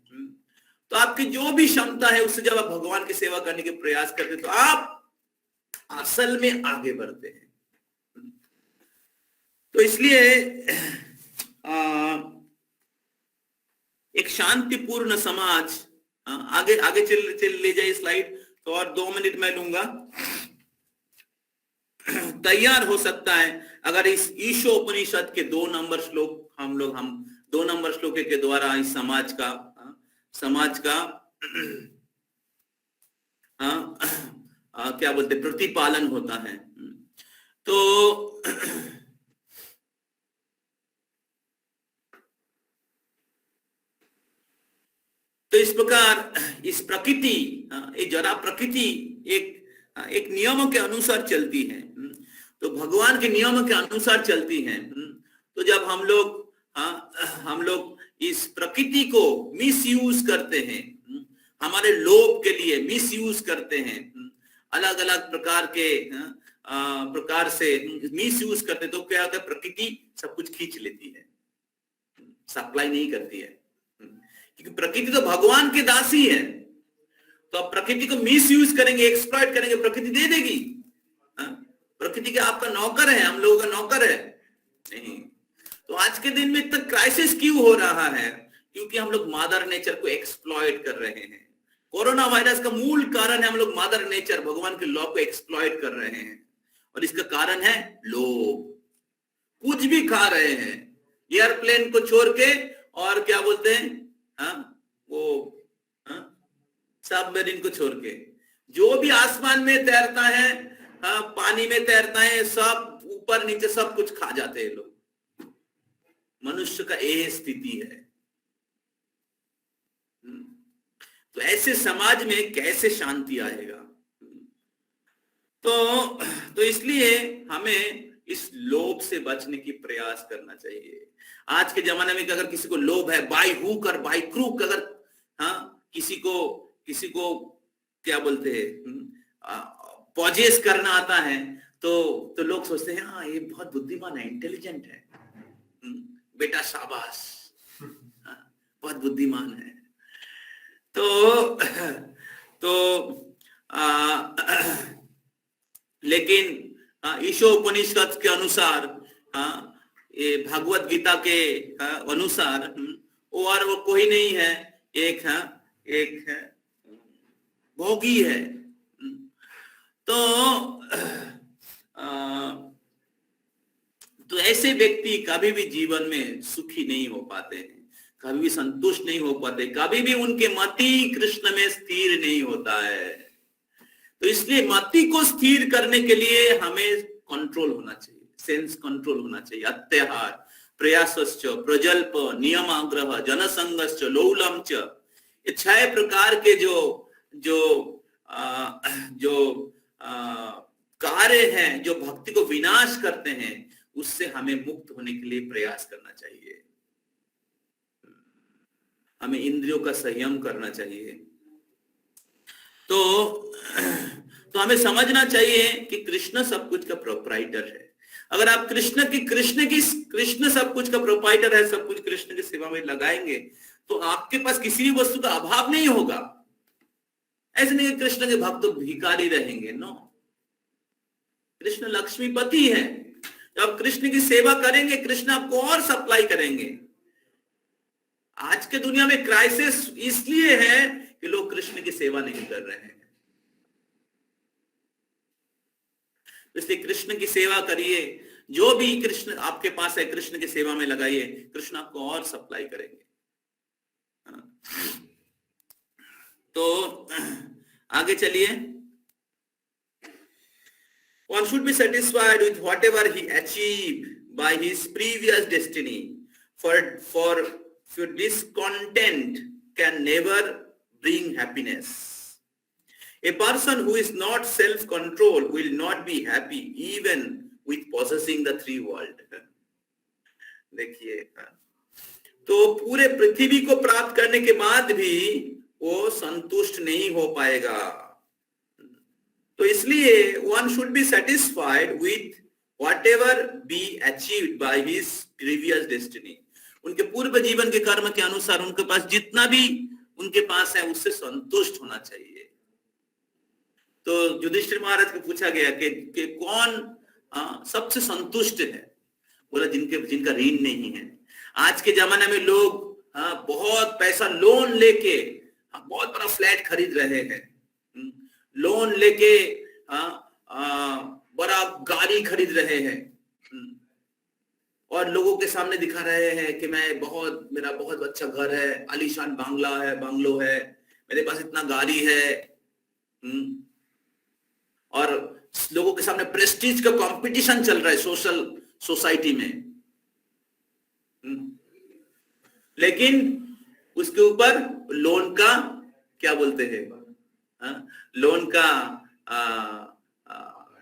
तो आपकी जो भी क्षमता है उससे जब आप भगवान की सेवा करने के प्रयास करते हैं तो आप असल में आगे बढ़ते हैं। तो इसलिए एक शांतिपूर्ण समाज, आगे चल ले जाइए स्लाइड, तो और 2 मिनट मैं लूंगा, तैयार हो सकता है अगर इस ईशोपनिषद के 2 नंबर श्लोक हम 2 नंबर श्लोक के द्वारा इस समाज का क्या बोलते प्रतिपालन होता है। तो इस प्रकार इस प्रकृति, ये जरा प्रकृति एक नियमों के अनुसार चलती है, तो भगवान के नियमों के अनुसार चलती है। तो जब हम लोग इस प्रकृति को मिसयूज करते हैं, हमारे लोभ के लिए मिसयूज करते हैं, अलग अलग प्रकार से मिसयूज करते हैं, तो क्या होता है, प्रकृति सब कुछ खींच लेती है, सप्लाई नहीं करती है। क्योंकि प्रकृति तो भगवान के दासी है, तो आप प्रकृति को मिसयूज करेंगे, एक्सप्लॉइट करेंगे, प्रकृति दे देगी। प्रकृति के आपका नौकर है, हम लोगों का नौकर है नहीं। तो आज के दिन में इतना क्राइसिस क्यों हो रहा है? क्योंकि हम लोग मदर नेचर को एक्सप्लॉइट कर रहे हैं। कोरोना वायरस का मूल कारण है हम लोग मदर नेचर, भगवान के लॉ को एक्सप्लॉइट कर रहे हैं, और इसका कारण है लोभ। कुछ भी खा रहे हैं, एयरप्लेन को छोड़ के, और क्या बोलते हैं सबमरीन को छोड़ के, जो भी आसमान में तैरता है, पानी में तैरता है, सब ऊपर नीचे सब कुछ खा जाते हैं लोग। मनुष्य का यह स्थिति है। तो ऐसे समाज में कैसे शांति आएगा? तो इसलिए हमें इस लोभ से बचने की प्रयास करना चाहिए। आज के जमाने में अगर किसी को लोभ है, बाय हुक और बाय क्रूक, अगर किसी को क्या बोलते हैं पॉजेस करना आता है, तो लोग सोचते हैं हाँ ये बहुत बुद्धिमान है, इंटेलिजेंट है, बेटा शाबाश, बहुत बुद्धिमान है। लेकिन ईशोपनिषद के अनुसार, ये भगवत गीता के अनुसार वो कोई नहीं है, एक भोगी है। तो ऐसे व्यक्ति कभी भी जीवन में सुखी नहीं हो पाते हैं, कभी भी संतुष्ट नहीं हो पाते, कभी भी उनके मति कृष्ण में स्थिर नहीं होता है। तो इसलिए मति को स्थिर करने के लिए हमें कंट्रोल होना चाहिए, सेंस कंट्रोल होना चाहिए। अत्याहार, प्रयासश्च, प्रजल्प, नियमाग्रह, जनसंगश्च, लौलम च, ये 6 प्रकार के जो कार्य हैं जो भक्ति को विनाश करते हैं, उससे हमें मुक्त होने के लिए प्रयास करना चाहिए। हमें इंद्रियों का संयम करना चाहिए। तो हमें समझना चाहिए कि कृष्ण सब कुछ का प्रोप्राइटर है। अगर आप कृष्ण सब कुछ का प्रोप्राइटर है, सब कुछ कृष्ण की सेवा में लगाएंगे, तो आपके पास किसी भी वस्तु का अभाव नहीं होगा। ऐसे नहीं कि कृष्ण के भक्त भिखारी रहेंगे, नो। कृष्ण लक्ष्मीपति है। जब आप कृष्ण की सेवा करेंगे, कृष्ण आपको और सप्लाई करेंगे। आज के दुनिया में क्राइसिस इसलिए है कि लोग कृष्ण की सेवा नहीं कर रहे हैं। इसलिए कृष्ण की सेवा करिए, जो भी कृष्ण आपके पास है कृष्ण की सेवा में लगाइए, कृष्ण आपको और सप्लाई करेंगे। तो आगे चलिए। One should be satisfied with whatever he achieved by his previous destiny, for discontent can never bring happiness. A person who is not self-controlled will not be happy even with possessing the 3 world. देखिए, तो पूरे पृथ्वी को प्राप्त करने के बाद भी वो संतुष्ट नहीं हो पाएगा। तो इसलिए one should be satisfied with whatever be achieved by his previous destiny. उनके पूर्व जीवन के कर्म के अनुसार उनके पास जितना भी उनके पास है उससे संतुष्ट होना चाहिए। तो युधिष्ठिर महाराज को पूछा गया कि कौन सबसे संतुष्ट है? बोला जिनका ऋण नहीं है। आज के जमाने में लोग बहुत पैसा लोन लेके बहुत बड़ा फ्लैट खरीद रहे हैं, लोन लेके बड़ा गाड़ी खरीद रहे हैं, और लोगों के सामने दिखा रहे हैं कि मेरा बहुत अच्छा घर है, आलीशान बंगलो है, मेरे पास इतना गाड़ी है, और लोगों के सामने प्रेस्टीज का कंपटीशन चल रहा है सोसाइटी में। लेकिन उसके ऊपर लोन का क्या बोलते हैं, लोन का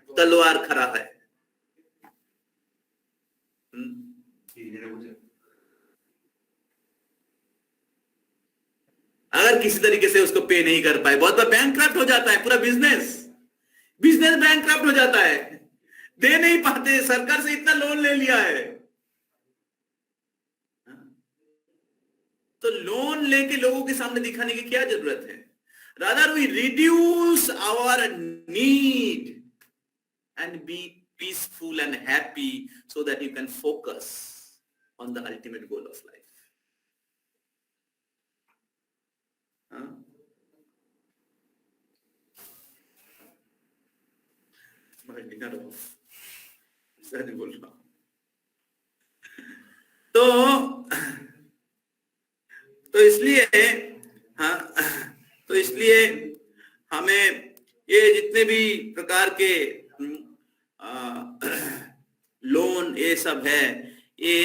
तलवार खड़ा है। अगर किसी तरीके से उसको पे नहीं कर पाए, बहुत बार बैंकक्रप्ट हो जाता है, पूरा बिजनेस बैंकक्रप्ट हो जाता है, दे नहीं पाते, सरकार से इतना लोन ले लिया है। तो लोन लेके लोगों के सामने दिखाने की क्या जरूरत है? Rather we reduce our need and be peaceful and happy so that you can focus on the ultimate goal of life. बोल रहा हूं। तो इसलिए हमें ये जितने भी प्रकार के लोन ये सब है, ये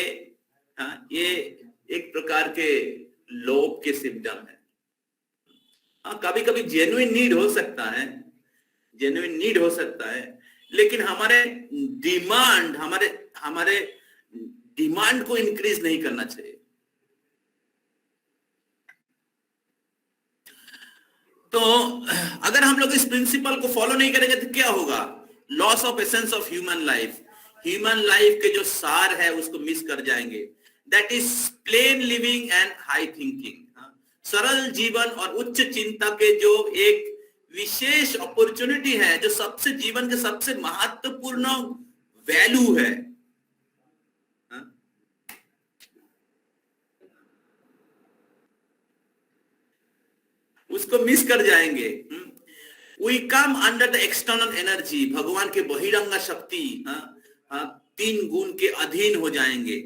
एक प्रकार के लोभ के सिम्टम है। कभी कभी जेन्युइन नीड हो सकता है, लेकिन हमारे डिमांड को इंक्रीज नहीं करना चाहिए। तो अगर हम लोग इस प्रिंसिपल को फॉलो नहीं करेंगे तो क्या होगा? Loss of essence of human life के जो सार है उसको मिस कर जाएंगे। That is plane living and high thinking. सरल जीवन और उच्च चिंता के जो एक विशेष अपॉर्चुनिटी है, जो जीवन के सबसे महत्वपूर्ण वैल्यू है, उसको मिस कर जाएंगे। We come under the external energy, भगवान के बहिरंग शक्ति, तीन गुण के अधीन हो जाएंगे।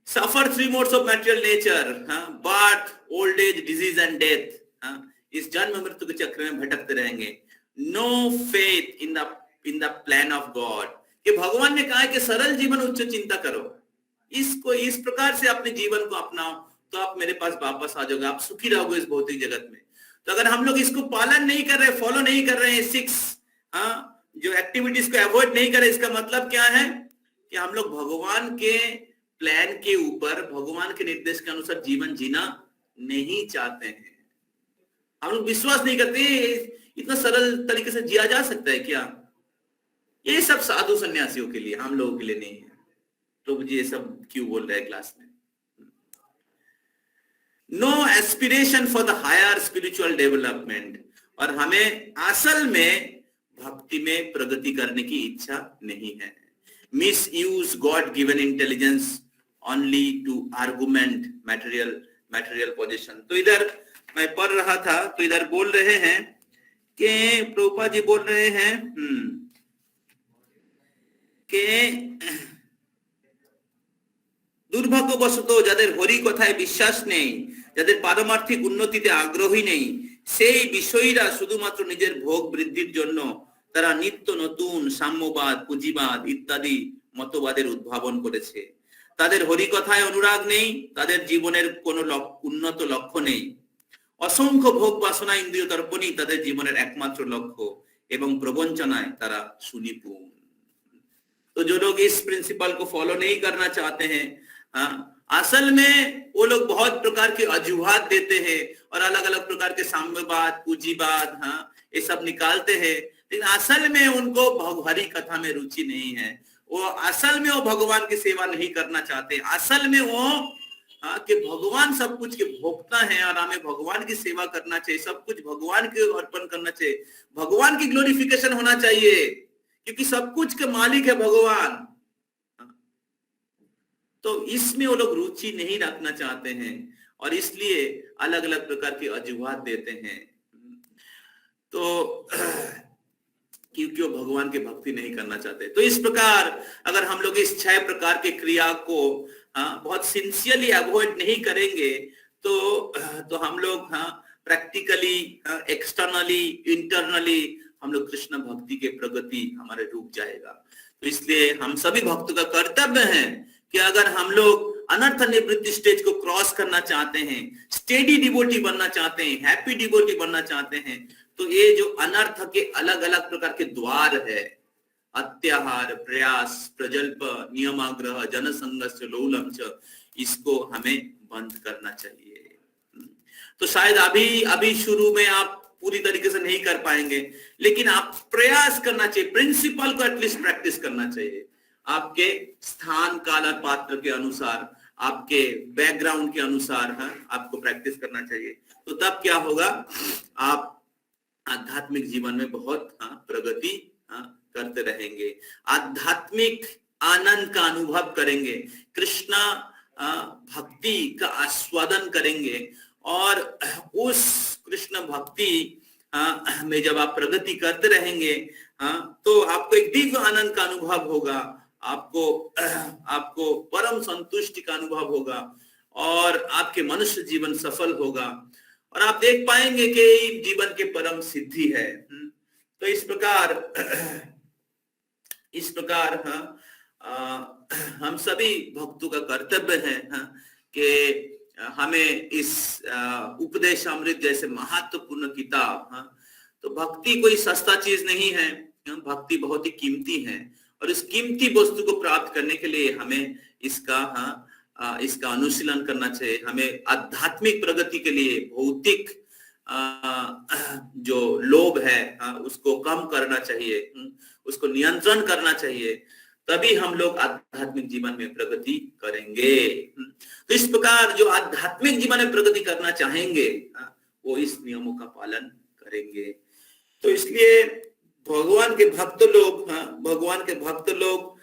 Suffer 3 modes of material nature, birth, old age, disease and death, इस जन्म मृत्यु के चक्र में भटकते रहेंगे। No faith in the plan of God, कि भगवान ने कहा है कि सरल जीवन उच्च चिंता करो, इसको इस प्रकार से अपने जीवन को अपनाओ तो आप मेरे पास वापस आ जाओगे, आप सुखी रहोगे इस भौतिक जगत में। तो अगर हम लोग इसको पालन नहीं कर रहे, फॉलो नहीं कर रहे हैं, 6 जो एक्टिविटीज को अवॉइड नहीं कर रहे, इसका मतलब क्या है कि हम लोग भगवान के प्लान के ऊपर, भगवान के निर्देश के अनुसार जीवन जीना नहीं चाहते हैं। हम लोग विश्वास नहीं करते इतना सरल तरीके से जिया जा सकता है क्या। ये सब साधु सन्यासियों के लिए, हम लोगों के लिए नहीं है। तो मुझे ये सब क्यों बोल रहा है क्लास में। No aspiration for the higher spiritual development, और हमें असल में भक्ति में प्रगति करने की इच्छा नहीं है। Misuse God given intelligence only to argument material position. तो इधर मैं पढ़ रहा था, तो इधर बोल रहे हैं कि प्रभुपाद जी बोल रहे हैं कि দুর্ভাগ্যবশত যাদের হরি কথায় বিশ্বাস নেই, যাদের পারমার্থিক উন্নতিতে আগ্রহী নেই, সেই বিষয়ীরা শুধুমাত্র নিজের ভোগ বৃদ্ধির জন্য তারা নিত্য নতুন সাম্যবাদ, পুঁজিবাদ ইত্যাদি মতবাদের উদ্ভাবন করেছে। তাদের হরি কথায় অনুরাগ নেই, তাদের জীবনের কোনো উন্নত লক্ষ্য নেই। অসংখ্য ভোগ বাসনা ইন্দ্রিয় তর্পণই তাদের জীবনের একমাত্র লক্ষ্য এবং প্রবঞ্চনায় তারা সুনিপুণ। तो जो लोग इस प्रिंसिपल को फॉलो नहीं करना चाहते हैं, असल में वो लोग बहुत प्रकार के अजुहात देते हैं और अलग अलग प्रकार के साम्यवाद, पूंजीवाद, ये सब निकालते हैं, लेकिन असल में उनको हरि कथा में रुचि नहीं है। वो असल में वो भगवान की सेवा नहीं करना चाहते। असल में वो कि भगवान सब कुछ के भोक्ता है और हमें भगवान की सेवा करना चाहिए, सब कुछ भगवान के अर्पण करना चाहिए, भगवान की ग्लोरिफिकेशन होना चाहिए, क्योंकि सब कुछ के मालिक है भगवान। तो इसमें वो लोग रुचि नहीं रखना चाहते हैं और इसलिए अलग अलग प्रकार की अजुहात देते हैं। तो क्योंकि वो भगवान की भक्ति नहीं करना चाहते। तो इस प्रकार अगर हम लोग इस 6 प्रकार के क्रिया को बहुत सिंसियरली अवॉइड नहीं करेंगे तो हम लोग प्रैक्टिकली, एक्सटर्नली, इंटरनली हम लोग कृष्ण भक्ति के प्रगति हमारे रुक जाएगा। तो इसलिए हम सभी भक्तों का कर्तव्य है कि अगर हम लोग अनर्थ निवृत्ति स्टेज को क्रॉस करना चाहते हैं, स्टेडी डिवोटी बनना चाहते हैं, हैप्पी डिवोटी बनना चाहते हैं, तो ये जो अनर्थ के अलग अलग प्रकार के द्वार है, अत्याहार, प्रयास, प्रजल्प, नियमाग्रह, जनसंघर्ष, लोलंच, इसको हमें बंद करना चाहिए। तो शायद अभी शुरू में आप पूरी तरीके से नहीं कर पाएंगे, लेकिन आप प्रयास करना चाहिए, प्रिंसिपल को एटलीस्ट प्रैक्टिस करना चाहिए। आपके स्थान, काल और पात्र के अनुसार, आपके बैकग्राउंड के अनुसार आपको प्रैक्टिस करना चाहिए। तो तब क्या होगा, आप आध्यात्मिक जीवन में बहुत प्रगति करते रहेंगे, आध्यात्मिक आनंद का अनुभव करेंगे, कृष्ण भक्ति का आस्वादन करेंगे और उस कृष्ण भक्ति में जब आप प्रगति करते रहेंगे तो आपको एक दिव्य आनंद का अनुभव होगा, आपको परम संतुष्टि का अनुभव होगा और आपके मनुष्य जीवन सफल होगा और आप देख पाएंगे कि जीवन के परम सिद्धि है। तो इस प्रकार हम सभी भक्तों का कर्तव्य है कि हमें इस उपदेशामृत जैसे महत्वपूर्ण किताब, तो भक्ति कोई सस्ता चीज नहीं है, भक्ति बहुत ही कीमती है और इस कीमती वस्तु को प्राप्त करने के लिए हमें इसका अनुशीलन करना चाहिए। हमें आध्यात्मिक प्रगति के लिए भौतिक जो लोभ है उसको कम करना चाहिए, उसको नियंत्रण करना चाहिए, तभी हम लोग आध्यात्मिक जीवन में प्रगति करेंगे। तो इस प्रकार जो आध्यात्मिक जीवन में प्रगति करना चाहेंगे वो इस नियमों का पालन करेंगे। तो इसलिए भगवान के भक्त लोग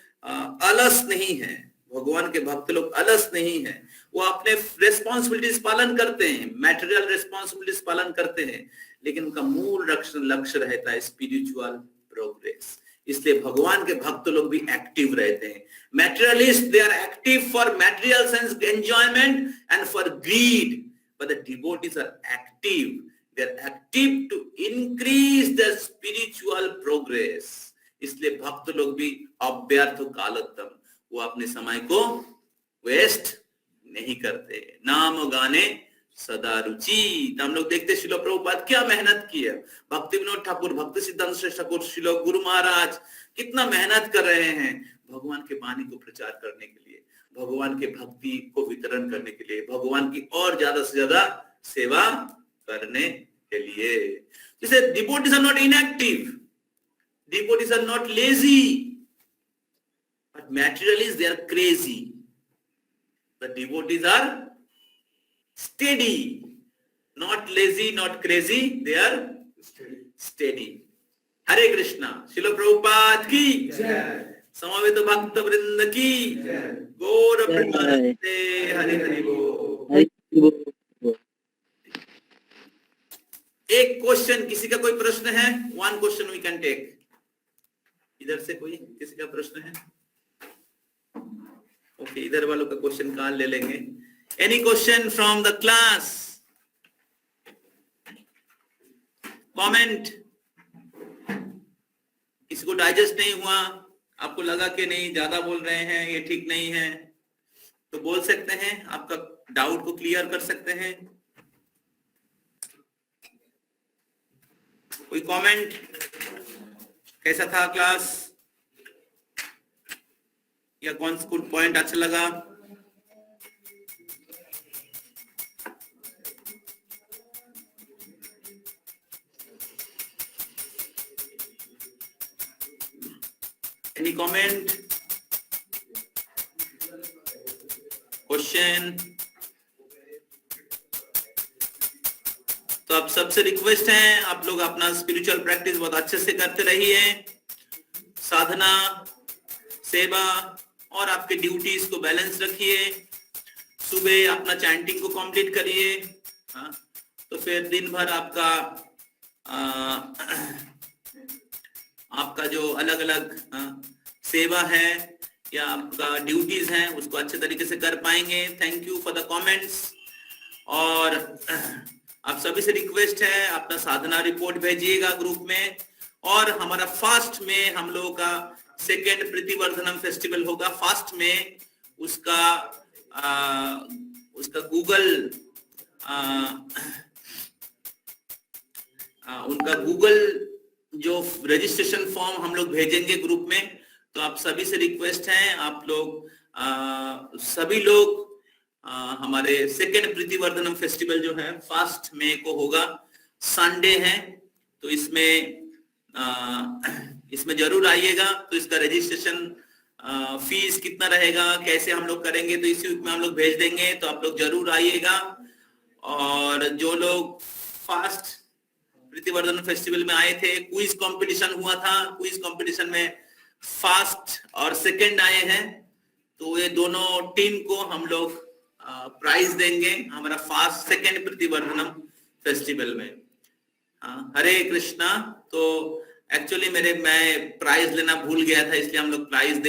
अलस नहीं है, भगवान के भक्त लोग अलस नहीं है, वो अपने रेस्पॉन्सिबिलिटीज पालन करते हैं, मैटेरियल रेस्पॉन्सिबिलिटीज पालन करते हैं, लेकिन उनका मूल लक्ष्य रहता है स्पिरिचुअल प्रोग्रेस, इसलिए भगवान के भक्त लोग भी एक्टिव रहते हैं. Materialists, they are active for material sense enjoyment and for greed, but the devotees are active. They are active to increase their spiritual progress. इसलिए भक्त लोग भी अव्यर्थ कालोत्तम, वो अपने समय को वेस्ट नहीं करते. नाम गाने सदा रुचि. तो हम लोग देखते शिलो प्रभुपाद क्या मेहनत की है. भक्ति विनोद ठाकुर, भक्ति सिद्धांत श्रेष्ठ ठाकुर, शिलो गुरु महाराज कितना मेहनत कर रहे हैं भगवान के वाणी को प्रचार करने के लिए, भगवान के भक्ति को वितरण करने के लिए, भगवान की और ज्यादा से ज्यादा सेवा करने के लिए. जैसे devotees are not inactive, devotees are not lazy, but materialists they are crazy. The devotees are steady, not lazy, not crazy, they are steady. हरे कृष्णा. शिलो प्रभुपाद की जय. समवेत भक्त वृंद की जय. गौर प्रेमानंदे. हरि हरि बोल. एक क्वेश्चन, किसी का कोई प्रश्न है? One question we can take. इधर से कोई, किसी का प्रश्न है? ओके, इधर वालों का क्वेश्चन कहाँ ले लेंगे. Any question from the class? Comment. किसी को डाइजेस्ट नहीं हुआ, आपको लगा कि नहीं ज्यादा बोल रहे हैं, ये ठीक नहीं है, तो बोल सकते हैं, आपका डाउट को क्लियर कर सकते हैं. कोई कमेंट? कैसा था क्लास, या कौन सा कुछ पॉइंट अच्छा लगा? Any comment, question? तो आप सबसे रिक्वेस्ट है, आप लोग अपना स्पिरिचुअल प्रैक्टिस बहुत अच्छे से करते रहिए. साधना, सेवा और आपके ड्यूटीज को बैलेंस रखिए. सुबह अपना चैंटिंग को कंप्लीट करिए. तो फिर दिन भर आपका जो अलग अलग सेवा है या आपका ड्यूटीज हैं उसको अच्छे तरीके से कर पाएंगे. Thank you for the comments. और आप सभी से रिक्वेस्ट है, अपना साधना रिपोर्ट भेजिएगा ग्रुप में. और हमारा फास्ट में हम लोगों का सेकेंड प्रीतिवर्धनम फेस्टिवल होगा. फास्ट में उसका गूगल जो रजिस्ट्रेशन फॉर्म हम लोग भेजेंगे ग्रुप में. तो आप सभी से रिक्वेस्ट है, आप लोग सभी लोग हमारे सेकेंड प्रीतिवर्धनम फेस्टिवल जो है फर्स्ट मई को होगा, संडे है, तो इसमें जरूर आइएगा. तो इसका रजिस्ट्रेशन फीस कितना रहेगा, कैसे हम लोग करेंगे, तो इसी वीक में हम लोग भेज देंगे. तो आप लोग जरूर आइएगा. और जो लोग फास्ट प्रीतिवर्धन फेस्टिवल में आए थे, क्विज कंपटीशन हुआ था, क्विज कंपटीशन में फर्स्ट और सेकंड आए हैं. तो ये दोनों टीम को हम लोग प्राइज देंगे हमारा फास्ट सेकंड प्रीतिवर्धनम फेस्टिवल में. हरे कृष्णा. तो एक्चुअली मैं प्राइज लेना भूल गया था, इसलिए हम लोग प्राइज दे